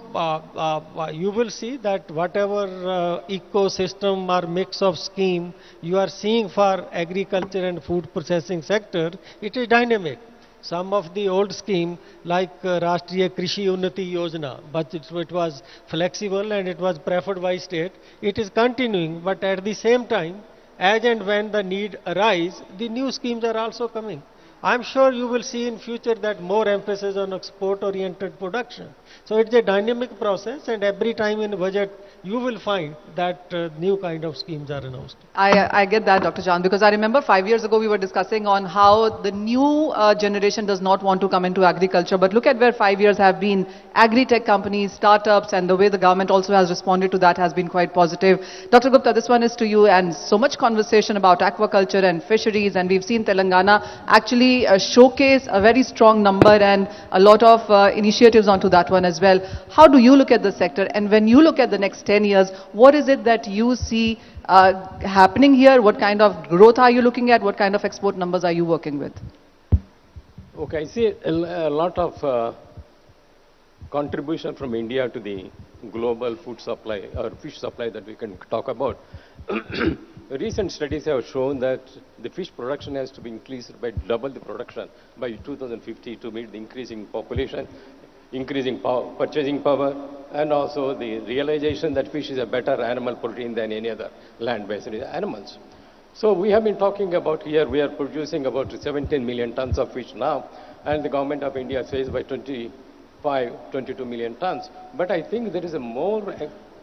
you will see that whatever ecosystem or mix of scheme you are seeing for agriculture and food processing sector, it is dynamic. Some of the old scheme like Rashtriya Krishi Unnati Yojana, but it was flexible and it was preferred by state. It is continuing, but at the same time, as and when the need arise, the new schemes are also coming. I'm sure you will see in future that more emphasis on export-oriented production. So it's a dynamic process, and every time in budget you will find that new kind of schemes are announced. I get that, Dr. Chand, because I remember 5 years ago we were discussing on how the new generation does not want to come into agriculture, but look at where 5 years have been. Agri-tech companies, startups, and the way the government also has responded to that has been quite positive. Dr. Gupta, this one is to you, and so much conversation about aquaculture and fisheries, and we've seen Telangana actually showcase a very strong number and a lot of initiatives onto that one as well. How do you look at the sector, and when you look at the next 10 years, what is it that you see happening here? What kind of growth are you looking at? What kind of export numbers are you working with? Okay, I see a lot of contribution from India to the global food supply or fish supply that we can talk about. Recent studies have shown that the fish production has to be increased by double the production by 2050 to meet the increasing population, increasing purchasing power, and also the realization that fish is a better animal protein than any other land-based animals. So we have been talking about here, we are producing about 17 million tons of fish now, and the government of India says by 22 million tons. But I think there is a more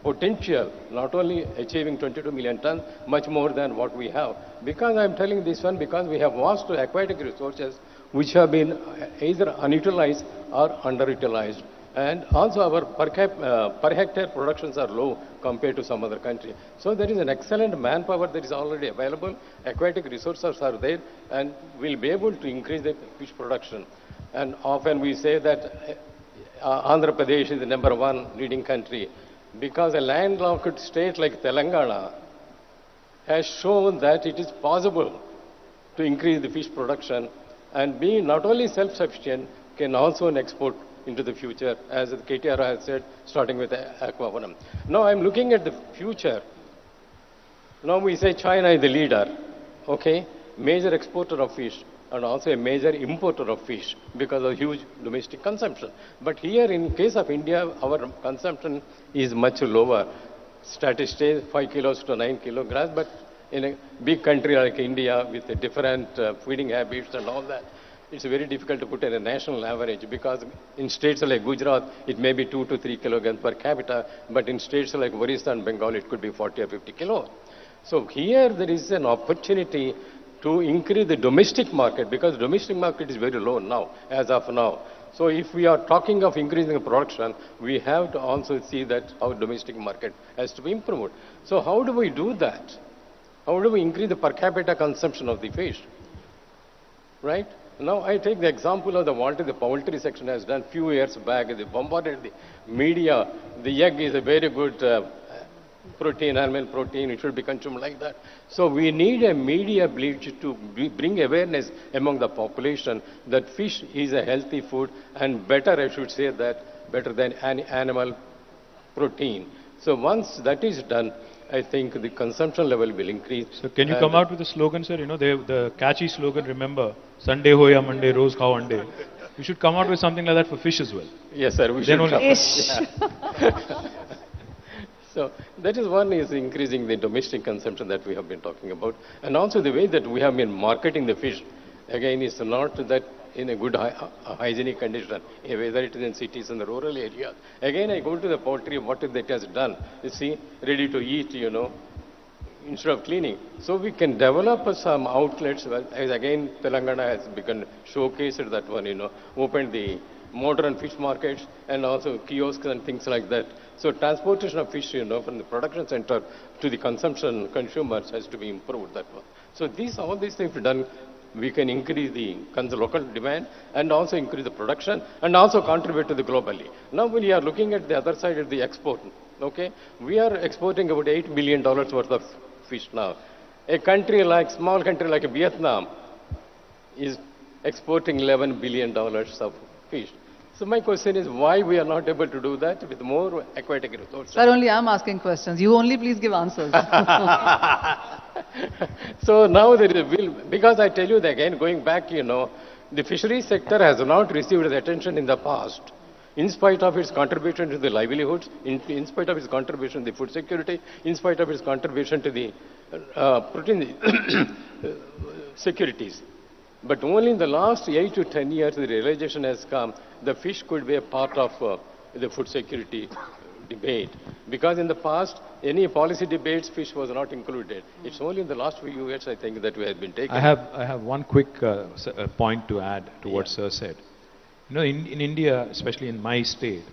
potential, not only achieving 22 million tons, much more than what we have. Because I'm telling this one, because we have vast aquatic resources which have been either unutilized or underutilized. And also our per hectare productions are low compared to some other country. So there is an excellent manpower that is already available, aquatic resources are there, and we'll be able to increase the fish production. And often we say that Andhra Pradesh is the #1 leading country, because a landlocked state like Telangana has shown that it is possible to increase the fish production and be not only self-sufficient, can also export into the future, as the KTR has said, starting with aquaculture. Now I'm looking at the future. Now we say China is the leader, okay, major exporter of fish, and also a major importer of fish because of huge domestic consumption. But here in case of India, our consumption is much lower. Statistics 5 kilos to 9 kilograms, but in a big country like India with a different feeding habits and all that, it's very difficult to put in a national average because in states like Gujarat, it may be 2 to 3 kilograms per capita, but in states like Orissa and Bengal, it could be 40 or 50 kilo. So here there is an opportunity to increase the domestic market because domestic market is very low now, as of now. So if we are talking of increasing the production, we have to also see that our domestic market has to be improved. So how do we do that? How do we increase the per capita consumption of the fish? Right? Now I take the example of the poultry section has done few years back. They bombarded the media. The egg is a very good protein, animal protein. It should be consumed like that. So we need a media bleach to bring awareness among the population that fish is a healthy food and better, I should say that, better than any animal protein. So once that is done, I think the consumption level will increase. So can you come out with a slogan, sir? You know, the catchy slogan, remember, Sunday ho ya Monday, rose khao ande. You should come out with something like that for fish as well. Yes, sir. We then should. Only. Yeah. So that is one is increasing the domestic consumption that we have been talking about. And also the way that we have been marketing the fish, again, is not that in a good hygienic condition, whether it is in cities and the rural areas. Again, I go to the poultry, what it has done, you see, ready to eat, you know, instead of cleaning. So we can develop some outlets, as again, Telangana has begun showcased that one, you know, opened the modern fish markets and also kiosks and things like that. So transportation of fish, you know, from the production center to the consumption consumers has to be improved that one. So all these things done, we can increase the local demand and also increase the production and also contribute to the globally. Now when you are looking at the other side of the export, okay, we are exporting about $8 billion worth of fish now. A country like, small country like Vietnam is exporting $11 billion of fish. So my question is why we are not able to do that with more aquatic resources? Sir, only I'm asking questions. You only please give answers. So now there is will, because I tell you that again, going back, you know, the fisheries sector has not received the attention in the past. In spite of its contribution to the livelihoods, in spite of its contribution to the food security, in spite of its contribution to the protein securities. But only in the last 8 to 10 years, the realization has come the fish could be a part of the food security debate. Because in the past, any policy debates, fish was not included. It's only in the last few years, I think, that we have been taking. I have one quick point to add to what Sir said. You know, in India, especially in my state,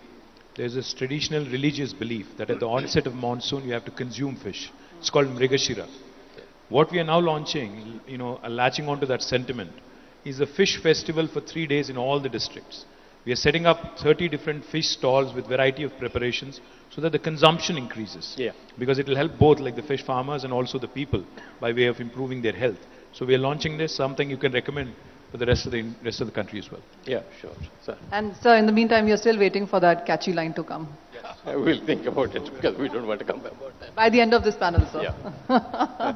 there's this traditional religious belief that at the onset of monsoon, you have to consume fish. It's called Mrigashira. What we are now launching, you know, latching onto that sentiment, is a fish festival for 3 days in all the districts. We are setting up 30 different fish stalls with variety of preparations so that the consumption increases. Yeah. Because it will help both like the fish farmers and also the people by way of improving their health. So we are launching this, something you can recommend for the rest of the country as well. Yeah, sure. Sir. And sir, in the meantime, you're still waiting for that catchy line to come. I will think about it because we don't want to come back about that. By the end of this panel, sir. Yeah.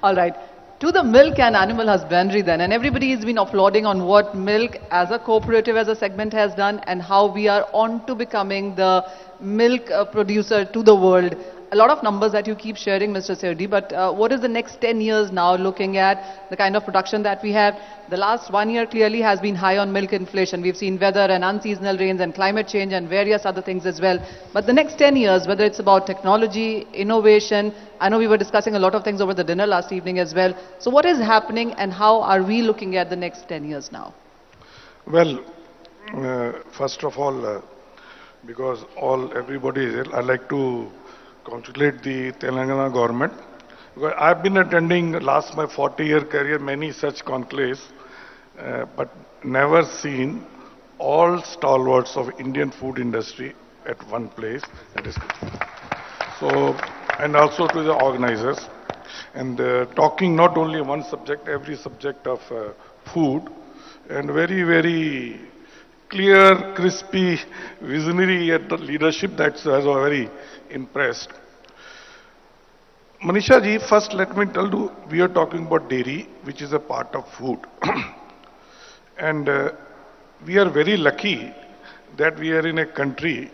All right. To the milk and animal husbandry then, and everybody has been applauding on what milk as a cooperative, as a segment has done and how we are on to becoming the milk producer to the world. A lot of numbers that you keep sharing, Mr. Sirdi, but what is the next 10 years now looking at the kind of production that we have? The last 1 year clearly has been high on milk inflation. We've seen weather and unseasonal rains and climate change and various other things as well. But the next 10 years, whether it's about technology, innovation, I know we were discussing a lot of things over the dinner last evening as well. So what is happening and how are we looking at the next 10 years now? Well, first of all, because everybody is ill, I'd like to congratulate the Telangana government. Because I've been attending last my 40-year career many such conclaves, but never seen all stalwarts of Indian food industry at one place. That is so, and also to the organizers, and talking not only one subject, every subject of food, and very, very clear, crispy, visionary at the leadership that's very impressed. Manisha ji, first let me tell you, we are talking about dairy, which is a part of food. And we are very lucky that we are in a country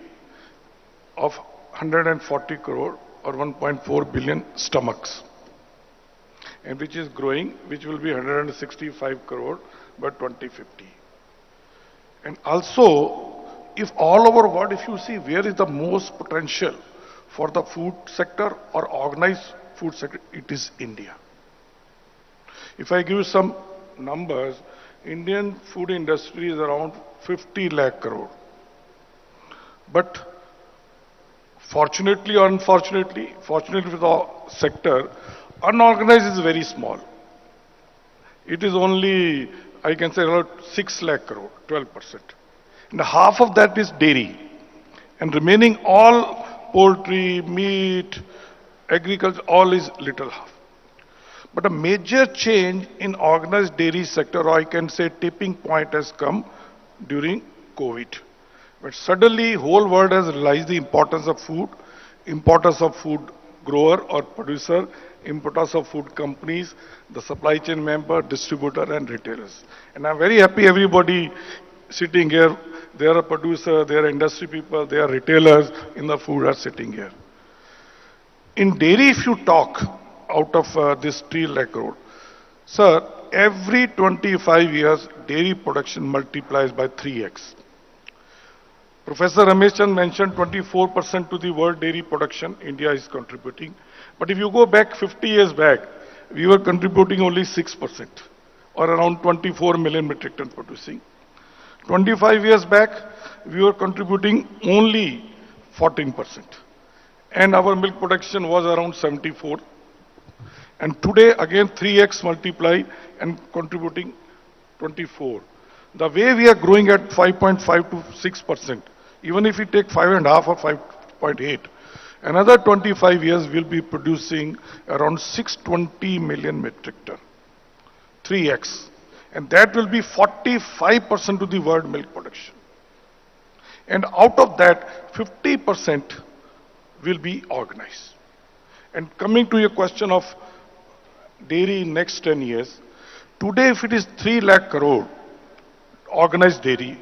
of 140 crore or 1.4 billion stomachs. and which is growing, which will be 165 crore by 2050. And also, if all over world, if you see where is the most potential for the food sector or organized food sector, it is India. If I give you some numbers, Indian food industry is around 50 lakh crore. But fortunately or unfortunately, fortunately for the sector, unorganized is very small. It is only, I can say, around 6 lakh crore, 12%. And half of that is dairy. And remaining all poultry, meat, agriculture, all is little half. But a major change in organized dairy sector, or I can say tipping point, has come during COVID. But suddenly whole world has realized the importance of food grower or producer, importance of food companies, the supply chain member, distributor and retailers. And I'm very happy everybody sitting here, they are a producer, they are industry people, they are retailers in the food are sitting here. In dairy, if you talk out of this 3 lakh crore, sir, every 25 years dairy production multiplies by 3x. Professor Ramesh Chand mentioned 24% to the world dairy production India is contributing. But if you go back 50 years back, we were contributing only 6% or around 24 million metric ton producing. 25 years back, we were contributing only 14%. And our milk production was around 74. And today, again, 3x multiply and contributing 24. The way we are growing at 5.5 to 6%, even if we take 5.5 or 5.8, another 25 years we'll be producing around 620 million metric ton. 3x. And that will be 45% to the world milk production. And out of that, 50% will be organized. And coming to your question of dairy in next 10 years, today if it is 3 lakh crore organized dairy,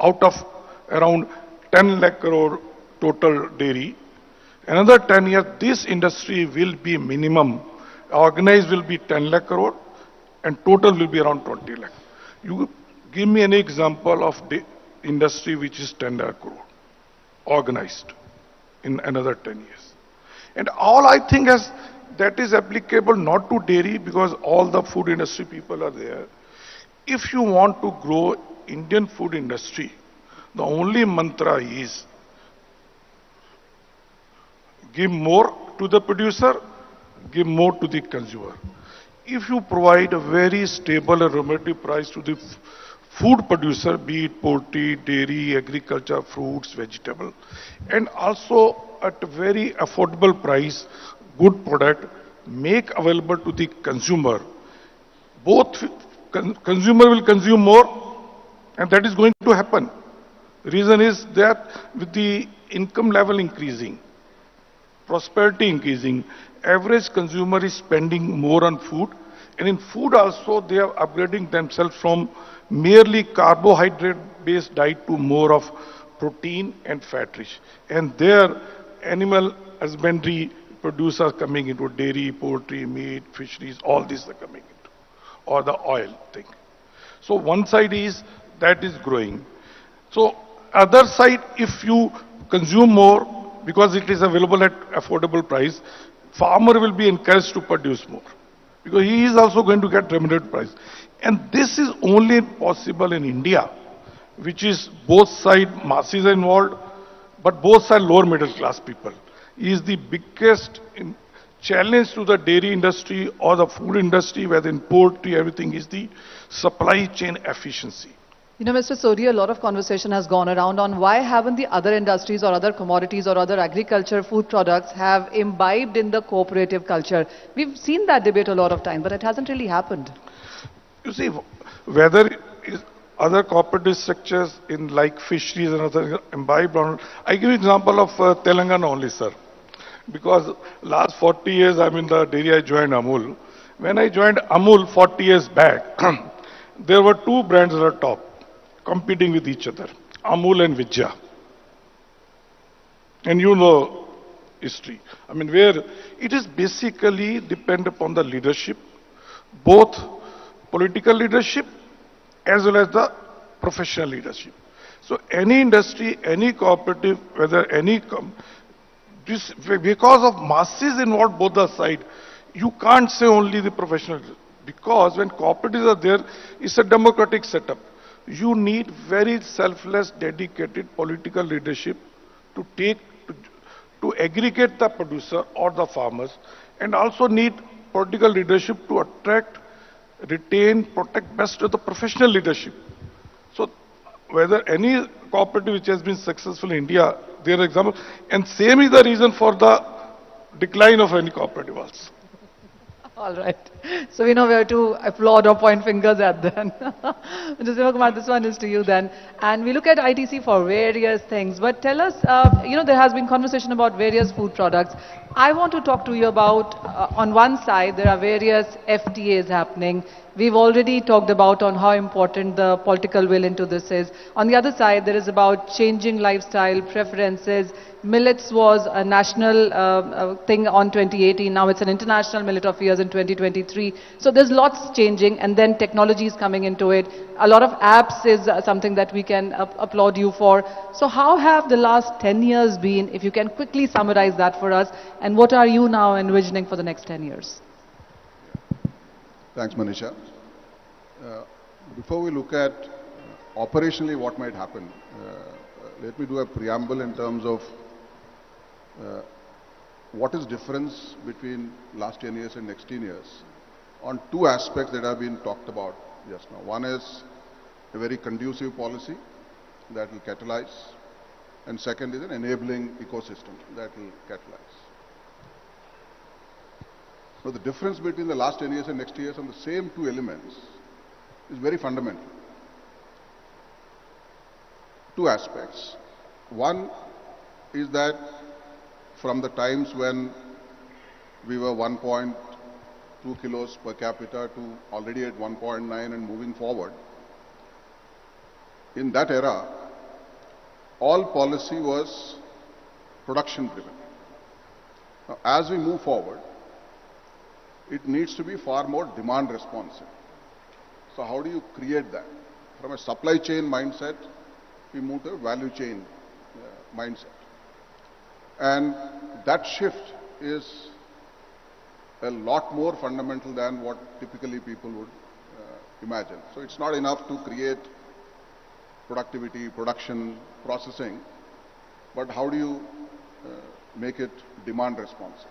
out of around 10 lakh crore total dairy, another 10 years this industry will be minimum, organized will be 10 lakh crore and total will be around 20 lakh. You give me any example of the industry which is 10 lakh crore organized in another 10 years. And all I think that is applicable not to dairy because all the food industry people are there. If you want to grow Indian food industry, the only mantra is give more to the producer, give more to the consumer. If you provide a very stable and remunerative price to the food producer, be it poultry, dairy, agriculture, fruits, vegetable, and also at a very affordable price, good product, make available to the consumer, both consumer will consume more, and that is going to happen. The reason is that with the income level increasing, prosperity increasing, average consumer is spending more on food, and in food also they are upgrading themselves from merely carbohydrate based diet to more of protein and fat rich. And their animal husbandry producers coming into dairy, poultry, meat, fisheries, all these are coming into, or the oil thing. So one side is that is growing. So other side, if you consume more because it is available at affordable price, farmer will be encouraged to produce more because he is also going to get remunerated price. And this is only possible in India, which is both side masses are involved, but both side lower middle class people. Is the biggest challenge to the dairy industry or the food industry, whether in poultry, everything is the supply chain efficiency. You know, Mr. Sodhi, a lot of conversation has gone around on why haven't the other industries or other commodities or other agriculture food products have imbibed in the cooperative culture. We've seen that debate a lot of time, but it hasn't really happened. You see, whether other cooperative structures in like fisheries and other imbibed on, I give you example of Telangana only, sir. Because last 40 years I'm in the dairy, I joined Amul. When I joined Amul 40 years back, there were two brands at the top, competing with each other, Amul and Vijaya. And you know, history. I mean, where it is basically depend upon the leadership, both political leadership as well as the professional leadership. So any industry, any cooperative, whether any, this, because of masses involved both the side, you can't say only the professional. Because when cooperatives are there, it's a democratic setup. You need very selfless, dedicated political leadership to take, to aggregate the producer or the farmers, and also need political leadership to attract, retain, protect best of the professional leadership. So whether any cooperative which has been successful in India, their example, and same is the reason for the decline of any cooperative also. All right. So we know where to applaud or point fingers at then. Mr. Sivakumar, this one is to you then. And we look at ITC for various things. But tell us, there has been conversation about various food products. I want to talk to you about, on one side, there are various FTAs happening. We've already talked about on how important the political will into this is. On the other side, there is about changing lifestyle, preferences. Millets was a national thing on 2018. Now it's an international millet of years in 2023. So there's lots changing, and then technology is coming into it. A lot of apps is something that we can applaud you for. So how have the last 10 years been, if you can quickly summarize that for us, and what are you now envisioning for the next 10 years? Thanks, Manisha. Before we look at operationally what might happen, let me do a preamble in terms of what is difference between last 10 years and next 10 years on two aspects that have been talked about just now. One is a very conducive policy that will catalyze, and second is an enabling ecosystem that will catalyze. So the difference between the last 10 years and next years on the same two elements is very fundamental. Two aspects. One is that from the times when we were 1.2 kilos per capita to already at 1.9 and moving forward, in that era, all policy was production driven. Now, as we move forward, it needs to be far more demand responsive. So how do you create that? From a supply chain mindset, we move to a value chain mindset. And that shift is a lot more fundamental than what typically people would imagine. So it's not enough to create productivity, production, processing, but how do you make it demand responsive?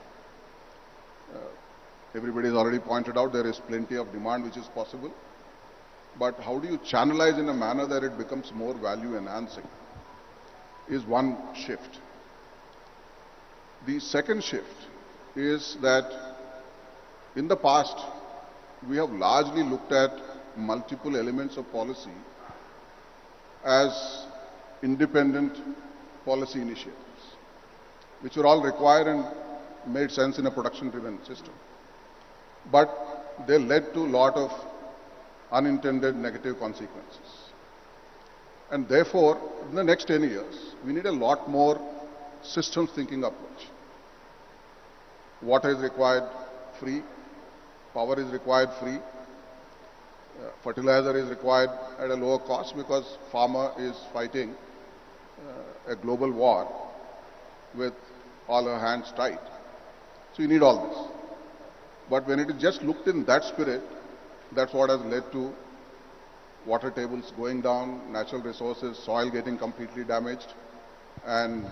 Everybody has already pointed out there is plenty of demand which is possible, but how do you channelize in a manner that it becomes more value enhancing is one shift. The second shift is that in the past we have largely looked at multiple elements of policy as independent policy initiatives, which were all required and made sense in a production-driven system. But they led to a lot of unintended negative consequences. And therefore, in the next 10 years, we need a lot more systems thinking approach. Water is required free, power is required free, fertilizer is required at a lower cost because farmer is fighting a global war with all her hands tied. So you need all this. But when it is just looked in that spirit, that's what has led to water tables going down, natural resources, soil getting completely damaged, and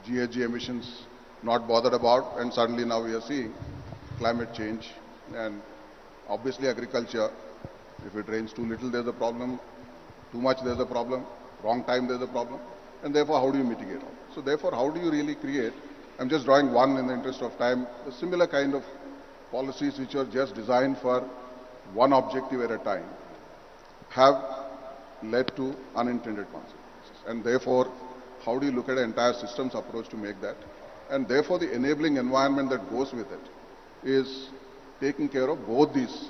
GHG emissions not bothered about, and suddenly now we are seeing climate change, and obviously agriculture, if it rains too little there's a problem, too much there's a problem, wrong time there's a problem, and therefore how do you mitigate all? So therefore how do you really create, I'm just drawing one in the interest of time, a similar kind of policies which are just designed for one objective at a time have led to unintended consequences. And therefore, how do you look at an entire systems approach to make that? And therefore, the enabling environment that goes with it is taking care of both these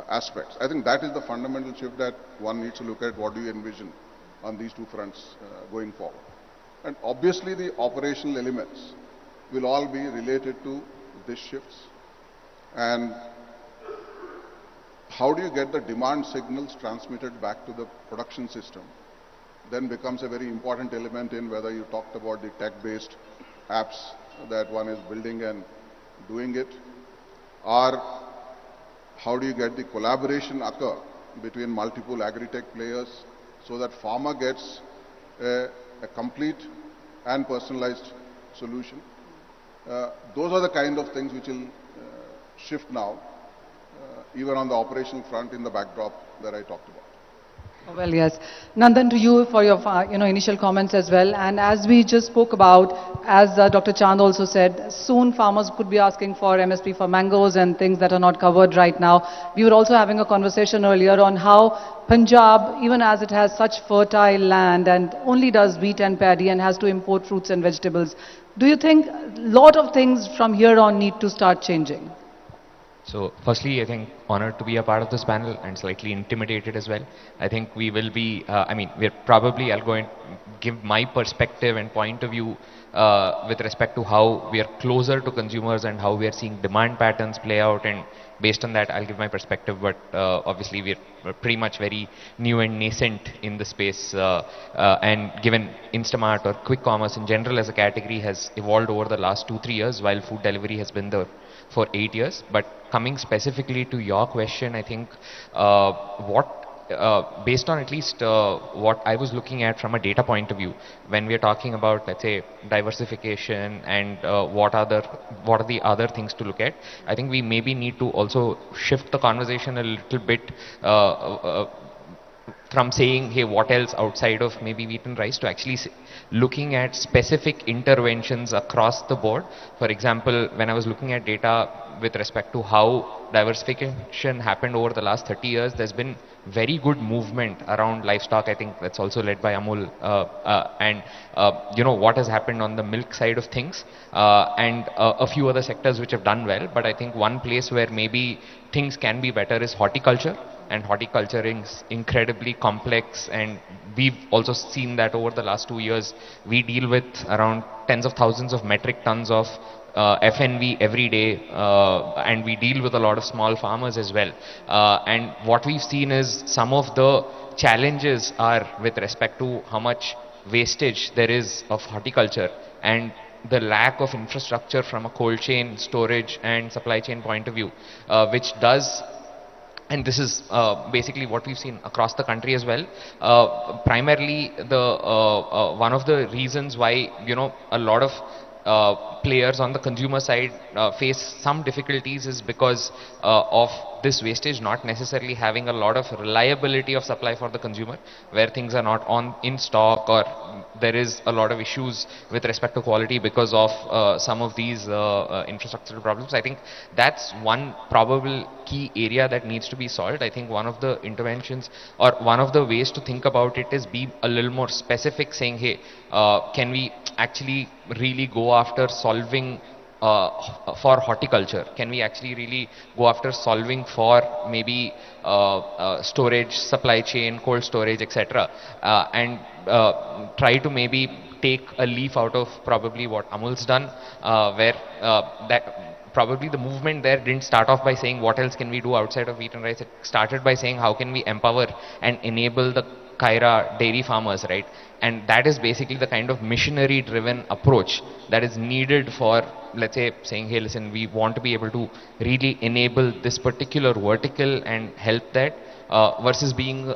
aspects. I think that is the fundamental shift that one needs to look at. What do you envision on these two fronts going forward? And obviously, the operational elements will all be related to these shifts. And how do you get the demand signals transmitted back to the production system then becomes a very important element in whether you talked about the tech-based apps that one is building and doing it, or how do you get the collaboration occur between multiple agri-tech players so that farmer gets a complete and personalized solution. Those are the kind of things which will shift now, even on the operational front in the backdrop that I talked about. Well, yes. Nandan, to you for your initial comments as well. And as we just spoke about, as Dr. Chand also said, soon farmers could be asking for MSP for mangoes and things that are not covered right now. We were also having a conversation earlier on how Punjab, even as it has such fertile land and only does wheat and paddy and has to import fruits and vegetables, do you think a lot of things from here on need to start changing? So firstly, I think honored to be a part of this panel and slightly intimidated as well. I think we will be, we're probably, I'll go and give my perspective and point of view with respect to how we are closer to consumers and how we are seeing demand patterns play out, and based on that I'll give my perspective, but obviously we're pretty much very new and nascent in the space, and given Instamart or quick commerce in general as a category has evolved over the last 2-3 years while food delivery has been there for 8 years. But coming specifically to your question, I think based on at least what I was looking at from a data point of view, when we are talking about, let's say, diversification and what are the other things to look at, I think we maybe need to also shift the conversation a little bit from saying, hey, what else outside of maybe wheat and rice, to actually looking at specific interventions across the board. For example, when I was looking at data with respect to how diversification happened over the last 30 years, there's been very good movement around livestock. I think that's also led by Amul, and what has happened on the milk side of things, and a few other sectors which have done well. But I think one place where maybe things can be better is horticulture. And horticulture is incredibly complex, and we've also seen that over the last 2 years. We deal with around tens of thousands of metric tons of FNV every day, and we deal with a lot of small farmers as well. And what we've seen is some of the challenges are with respect to how much wastage there is of horticulture, and the lack of infrastructure from a cold chain, storage and supply chain point of view, which does. And this is basically what we've seen across the country as well. Primarily, one of the reasons why a lot of players on the consumer side face some difficulties is because of this wastage not necessarily having a lot of reliability of supply for the consumer, where things are not in stock, or there is a lot of issues with respect to quality because of some of these infrastructural problems. I think that's one probable key area that needs to be solved. I think one of the interventions or one of the ways to think about it is be a little more specific, saying, hey, can we actually really go after solving for horticulture? Can we actually really go after solving for maybe storage, supply chain, cold storage, etc., and try to maybe take a leaf out of probably what Amul's done, where that probably the movement there didn't start off by saying what else can we do outside of wheat and rice. It started by saying how can we empower and enable the Kaira dairy farmers, right? And that is basically the kind of missionary driven approach that is needed for, let's say, saying, hey, listen, we want to be able to really enable this particular vertical and help that, versus being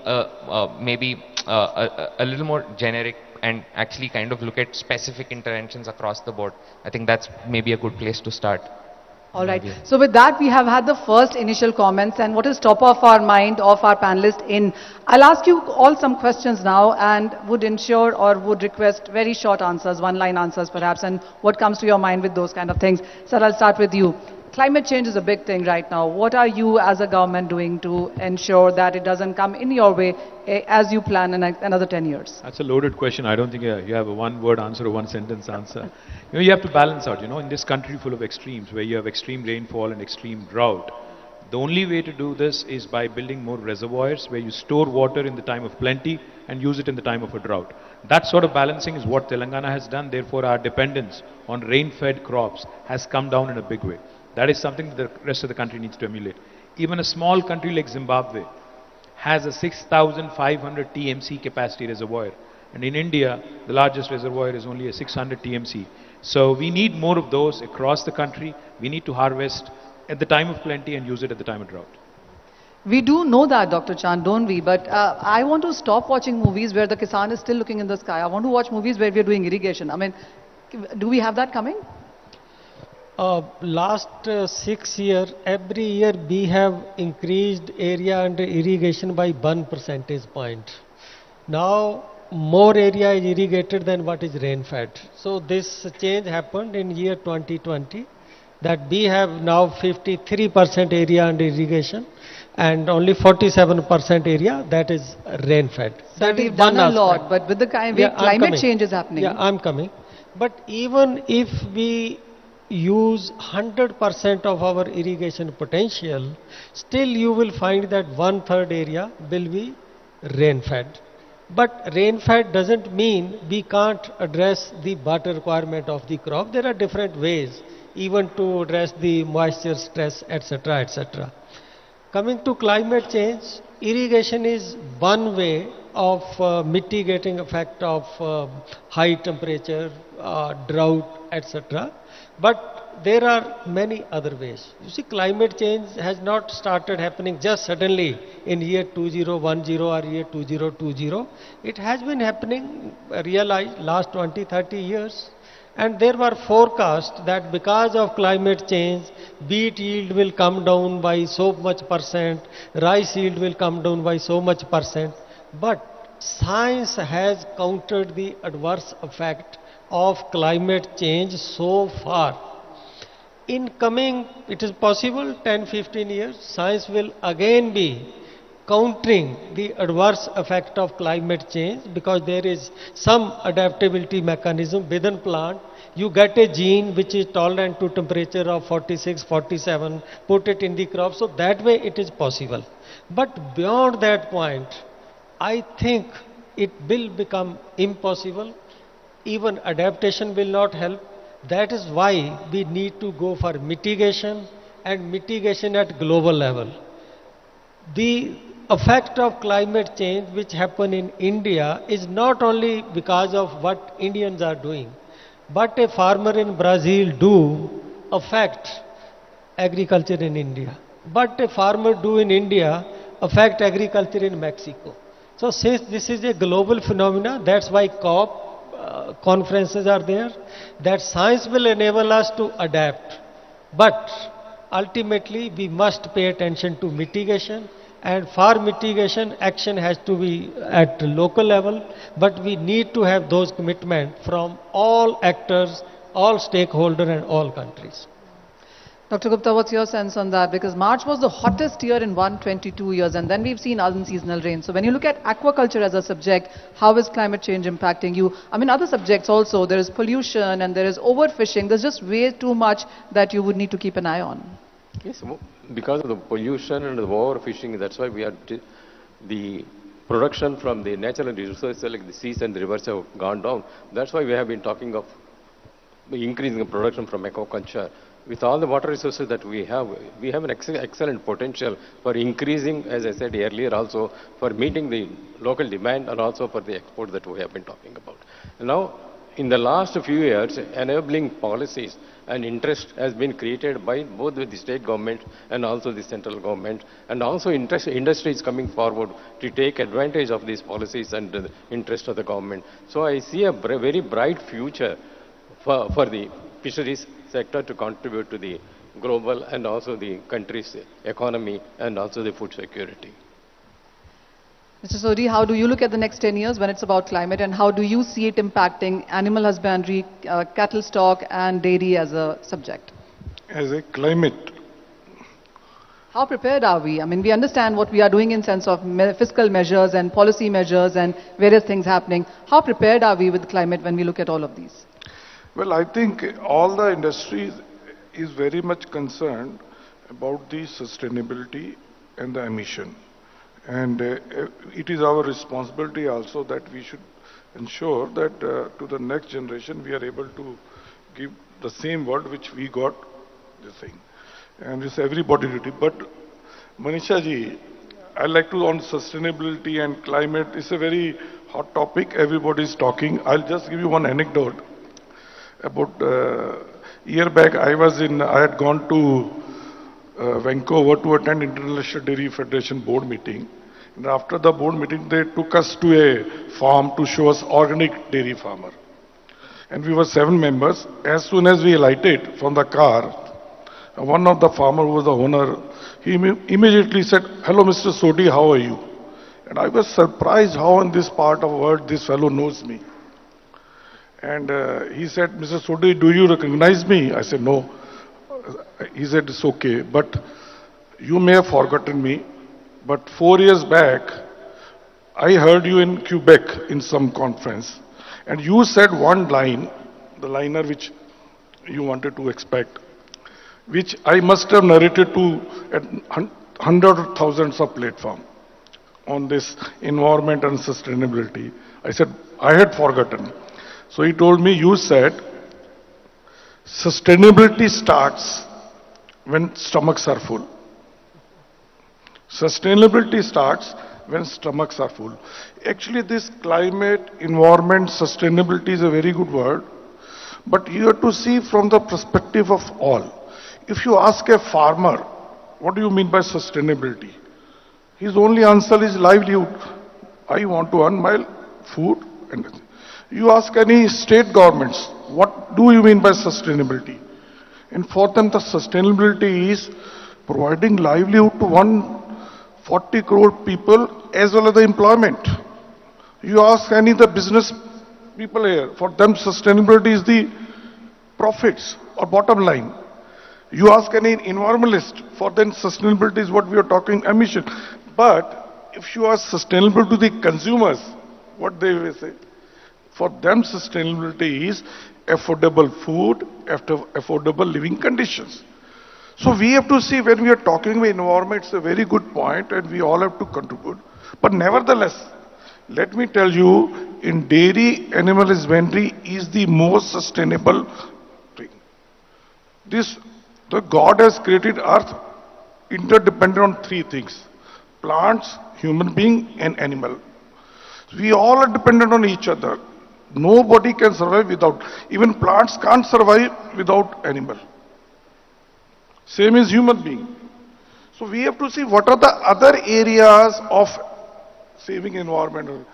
maybe a little more generic and actually kind of look at specific interventions across the board. I think that's maybe a good place to start. All right. So with that, we have had the first initial comments, and what is top of our mind of our panelists in. I'll ask you all some questions now and would ensure or would request very short answers, one-line answers perhaps, and what comes to your mind with those kind of things. Sir, I'll start with you. Climate change is a big thing right now. What are you as a government doing to ensure that it doesn't come in your way as you plan in another 10 years? That's a loaded question. I don't think you have a one-word answer or one-sentence answer. You have to balance out, in this country full of extremes, where you have extreme rainfall and extreme drought, The only way to do this is by building more reservoirs where you store water in the time of plenty and use it in the time of a drought. That sort of balancing is what Telangana has done. Therefore, our dependence on rain-fed crops has come down in a big way. That is something that the rest of the country needs to emulate. Even a small country like Zimbabwe has a 6,500 TMC capacity reservoir. And in India, the largest reservoir is only a 600 TMC. So we need more of those across the country. We need to harvest at the time of plenty and use it at the time of drought. We do know that, Dr. Chand, don't we? But I want to stop watching movies where the Kisan is still looking in the sky. I want to watch movies where we are doing irrigation. I mean, do we have that coming? Last 6 years, every year we have increased area under irrigation by 1 percentage point. Now, more area is irrigated than what is rain-fed. So this change happened in year 2020. That we have now 53% area under irrigation and only 47% area that is rain-fed. So we've done a lot, but with the kind of climate change is happening. Yeah, I'm coming. But even if we use 100% of our irrigation potential, still you will find that 1/3 area will be rain-fed. But rain-fed doesn't mean we can't address the water requirement of the crop. There are different ways even to address the moisture stress, etc., etc. Coming to climate change, irrigation is one way of mitigating effect of high temperature, drought, etc. But there are many other ways. You see, climate change has not started happening just suddenly in year 2010 or year 2020. It has been happening, realized, last 20-30 years. And there were forecasts that because of climate change, wheat yield will come down by so much percent, rice yield will come down by so much percent. But science has countered the adverse effect of climate change so far. In coming, it is possible, 10-15 years, science will again be countering the adverse effect of climate change because there is some adaptability mechanism within plant. You get a gene which is tolerant to temperature of 46, 47, put it in the crop, so that way it is possible. But beyond that point, I think it will become impossible. Even adaptation will not help. That is why we need to go for mitigation and mitigation at global level. The effect of climate change which happen in India is not only because of what Indians are doing, but a farmer in Brazil do affect agriculture in India. But a farmer do in India affect agriculture in Mexico. So since this is a global phenomena, that's why COP conferences are there, that science will enable us to adapt. But ultimately we must pay attention to mitigation, and for mitigation action has to be at local level, but we need to have those commitments from all actors, all stakeholders and all countries. Dr. Gupta, what's your sense on that? Because March was the hottest year in 122 years, and then we've seen unseasonal rain. So when you look at aquaculture as a subject, how is climate change impacting you? I mean, other subjects also, there is pollution and there is overfishing. There's just way too much that you would need to keep an eye on. Yes, because of the pollution and the overfishing, that's why we are the production from the natural resources like the seas and the rivers have gone down. That's why we have been talking of increasing the production from aquaculture. With all the water resources that we have an excellent potential for increasing, as I said earlier, also for meeting the local demand and also for the export that we have been talking about. Now, in the last few years, enabling policies and interest has been created by both the state government and also the central government, and also industry is coming forward to take advantage of these policies and the interest of the government. So I see a very bright future for the fisheries sector to contribute to the global and also the country's economy and also the food security. Mr. Sodhi, how do you look at the next 10 years when it's about climate, and how do you see it impacting animal husbandry, cattle stock and dairy as a subject? As a climate. How prepared are we? I mean, we understand what we are doing in sense of fiscal measures and policy measures and various things happening. How prepared are we with climate when we look at all of these? Well, I think all the industries is very much concerned about the sustainability and the emission. And it is our responsibility also that we should ensure that to the next generation we are able to give the same world which we got this thing. And it's everybody duty. But Manisha ji, I like to on sustainability and climate. It's a very hot topic. Everybody is talking. I'll just give you one anecdote. About a year back, I had gone to Vancouver to attend International Dairy Federation board meeting. And after the board meeting, they took us to a farm to show us organic dairy farmer. And we were 7 members. As soon as we alighted from the car, one of the farmer who was the owner, he immediately said, "Hello, Mr. Sodhi, how are you?" And I was surprised how in this part of the world this fellow knows me. And he said, "Mr. Sodhi, do you recognize me?" I said, "No." He said, "It's okay, but you may have forgotten me. But 4 years back, I heard you in Quebec in some conference. And you said one line, the liner which you wanted to expect, which I must have narrated to at hundreds of thousands of platforms on this environment and sustainability." I said, "I had forgotten." So he told me, "You said sustainability starts when stomachs are full. Sustainability starts when stomachs are full." Actually, this climate, environment, sustainability is a very good word, but you have to see from the perspective of all. If you ask a farmer, what do you mean by sustainability? His only answer is livelihood. I want to earn my food. And you ask any state governments, what do you mean by sustainability? And for them, the sustainability is providing livelihood to 140 crore people as well as the employment. You ask any of the business people here, for them sustainability is the profits or bottom line. You ask any environmentalist, for them sustainability is what we are talking, emission. But if you ask sustainable to the consumers, what they will say? For them sustainability is affordable food, affordable living conditions. So we have to see when we are talking about environment, it's a very good point and we all have to contribute. But nevertheless, let me tell you, in dairy, animal husbandry is the most sustainable thing. The God has created earth interdependent on 3 things: plants, human being and animal. We all are dependent on each other. Nobody can survive without, even plants can't survive without animal. Same as human being. So we have to see what are the other areas of saving environment.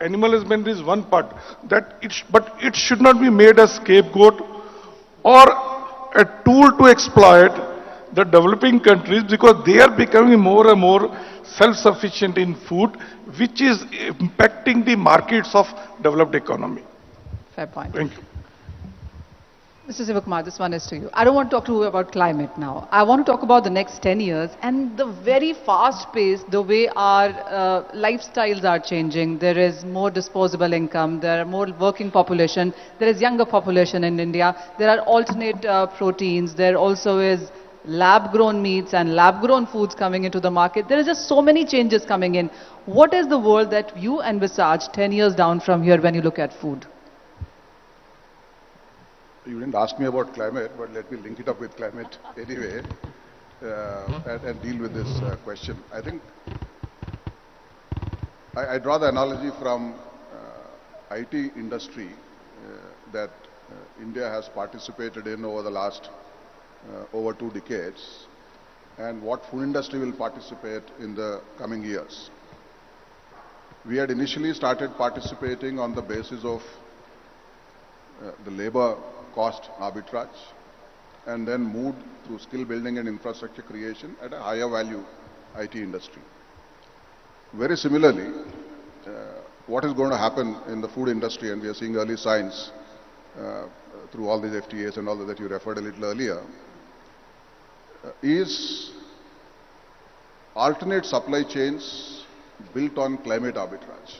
Animal husbandry is one part, but it should not be made a scapegoat or a tool to exploit the developing countries, because they are becoming more and more self-sufficient in food, which is impacting the markets of developed economy. Fair point. Thank you. Mr. Sivakumar, this one is to you. I don't want to talk to you about climate now. I want to talk about the next 10 years and the very fast pace, the way our lifestyles are changing. There is more disposable income, there are more working population, there is younger population in India, there are alternate proteins, there also is lab-grown meats and lab-grown foods coming into the market. There is just so many changes coming in. What is the world that you envisage 10 years down from here when you look at food? You didn't ask me about climate, but let me link it up with climate anyway and deal with this question. I think I draw the analogy from IT industry that India has participated in over the last over 2 decades, and what food industry will participate in the coming years. We had initially started participating on the basis of the labor cost arbitrage, and then moved through skill building and infrastructure creation at a higher value IT industry. Very similarly, what is going to happen in the food industry, and we are seeing early signs through all these FTAs and all that you referred a little earlier, is alternate supply chains built on climate arbitrage.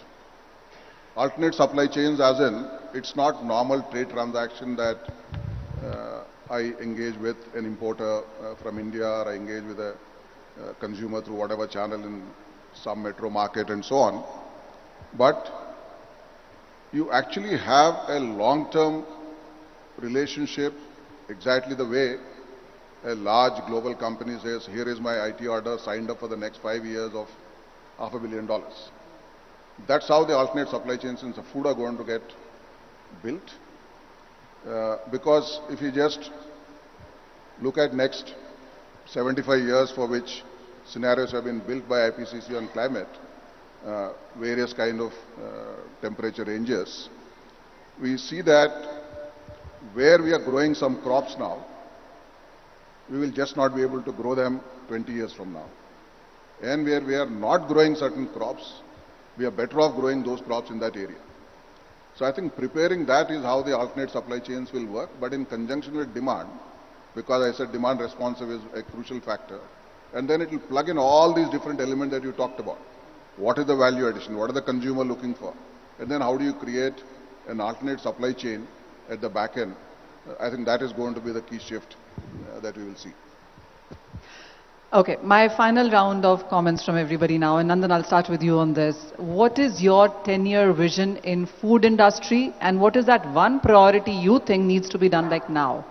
Alternate supply chains as in, it's not normal trade transaction that I engage with an importer from India, or I engage with a consumer through whatever channel in some metro market and so on. But you actually have a long-term relationship exactly the way a large global company says, here is my IT order signed up for the next 5 years of $500 million. That's how the alternate supply chains in the food are going to get built. Because if you just look at next 75 years for which scenarios have been built by IPCC on climate, various kind of temperature ranges, we see that where we are growing some crops now, we will just not be able to grow them 20 years from now. And where we are not growing certain crops, we are better off growing those crops in that area. So I think preparing that is how the alternate supply chains will work, but in conjunction with demand, because I said demand responsive is a crucial factor. And then it will plug in all these different elements that you talked about. What is the value addition? What are the consumer looking for? And then how do you create an alternate supply chain at the back end? I think that is going to be the key shift that we will see. Okay, my final round of comments from everybody now, and Nandan, I'll start with you on this. What is your 10-year vision in food industry, and what is that one priority you think needs to be done like now?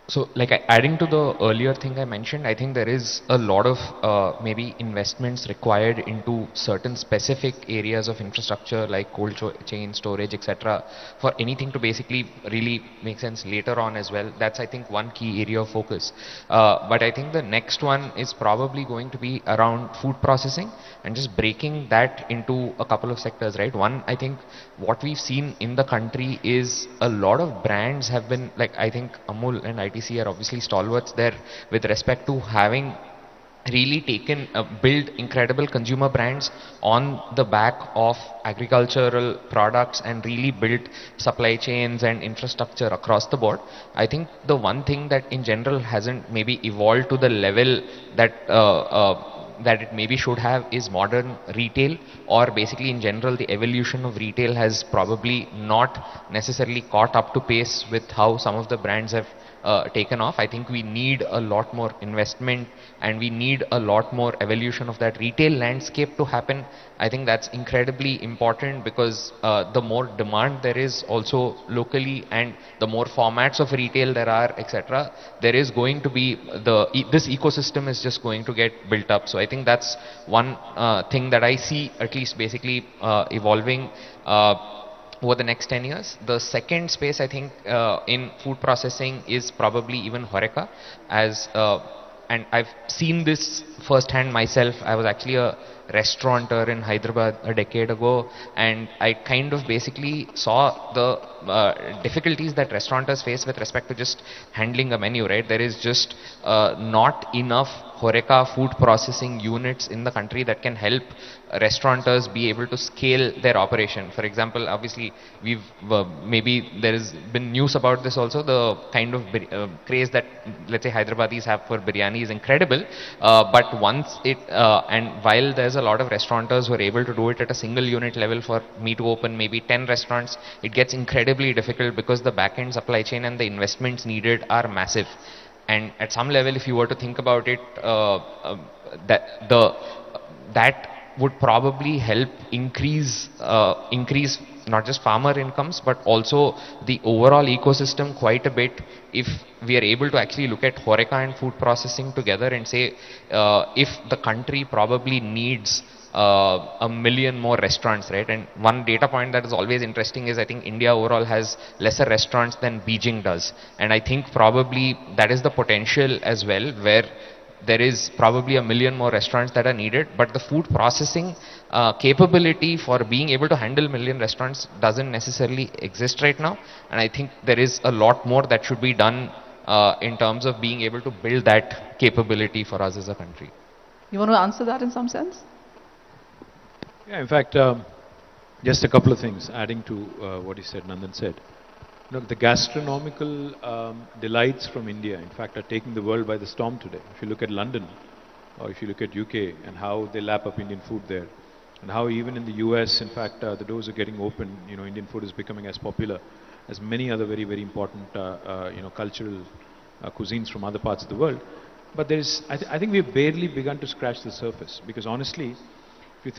So, like adding to the earlier thing I mentioned, I think there is a lot of maybe investments required into certain specific areas of infrastructure like cold chain, storage, etc. for anything to basically really make sense later on as well. That's, I think, one key area of focus. But I think the next one is probably going to be around food processing and just breaking that into a couple of sectors, right? One, I think what we've seen in the country is a lot of brands have been, like I think Amul and ITC are obviously stalwarts there with respect to having really taken, built incredible consumer brands on the back of agricultural products and really built supply chains and infrastructure across the board. I think the one thing that in general hasn't maybe evolved to the level that that it maybe should have is modern retail, or basically in general the evolution of retail has probably not necessarily caught up to pace with how some of the brands have taken off. I think we need a lot more investment and we need a lot more evolution of that retail landscape to happen. I think that's incredibly important because the more demand there is also locally and the more formats of retail there are, etc., there is going to be this ecosystem is just going to get built up. So I think that's one thing that I see at least basically evolving over the next 10 years. The second space I think in food processing is probably even HoReCa, as and I've seen this firsthand myself. I was actually a restaurateur in Hyderabad a decade ago, and I kind of basically saw the difficulties that restaurateurs face with respect to just handling a menu, right? There is just not enough HoReCa food processing units in the country that can help restaurateurs be able to scale their operation. For example, obviously we've maybe there has been news about this also. The kind of craze that let's say Hyderabadis have for biryani is incredible, but once it and while there's a lot of restaurateurs who are able to do it at a single unit level, for me to open maybe 10 restaurants, it gets incredibly difficult because the back end supply chain and the investments needed are massive. And at some level, if you were to think about it, that would probably help increase not just farmer incomes but also the overall ecosystem quite a bit if we are able to actually look at HoReCa and food processing together and say if the country probably needs 1 million more restaurants, right? And one data point that is always interesting is I think India overall has lesser restaurants than Beijing does, and I think probably that is the potential as well, where there is probably 1 million more restaurants that are needed, but the food processing capability for being able to handle 1 million restaurants doesn't necessarily exist right now, and I think there is a lot more that should be done in terms of being able to build that capability for us as a country. You want to answer that in some sense? Yeah, in fact, just a couple of things adding to what he said, Nandan said. You know, the gastronomical delights from India, in fact, are taking the world by the storm today. If you look at London, or if you look at UK and how they lap up Indian food there, and how even in the US, in fact, the doors are getting open. You know, Indian food is becoming as popular as many other very, very important, you know, cultural cuisines from other parts of the world. But I think we've barely begun to scratch the surface, because honestly,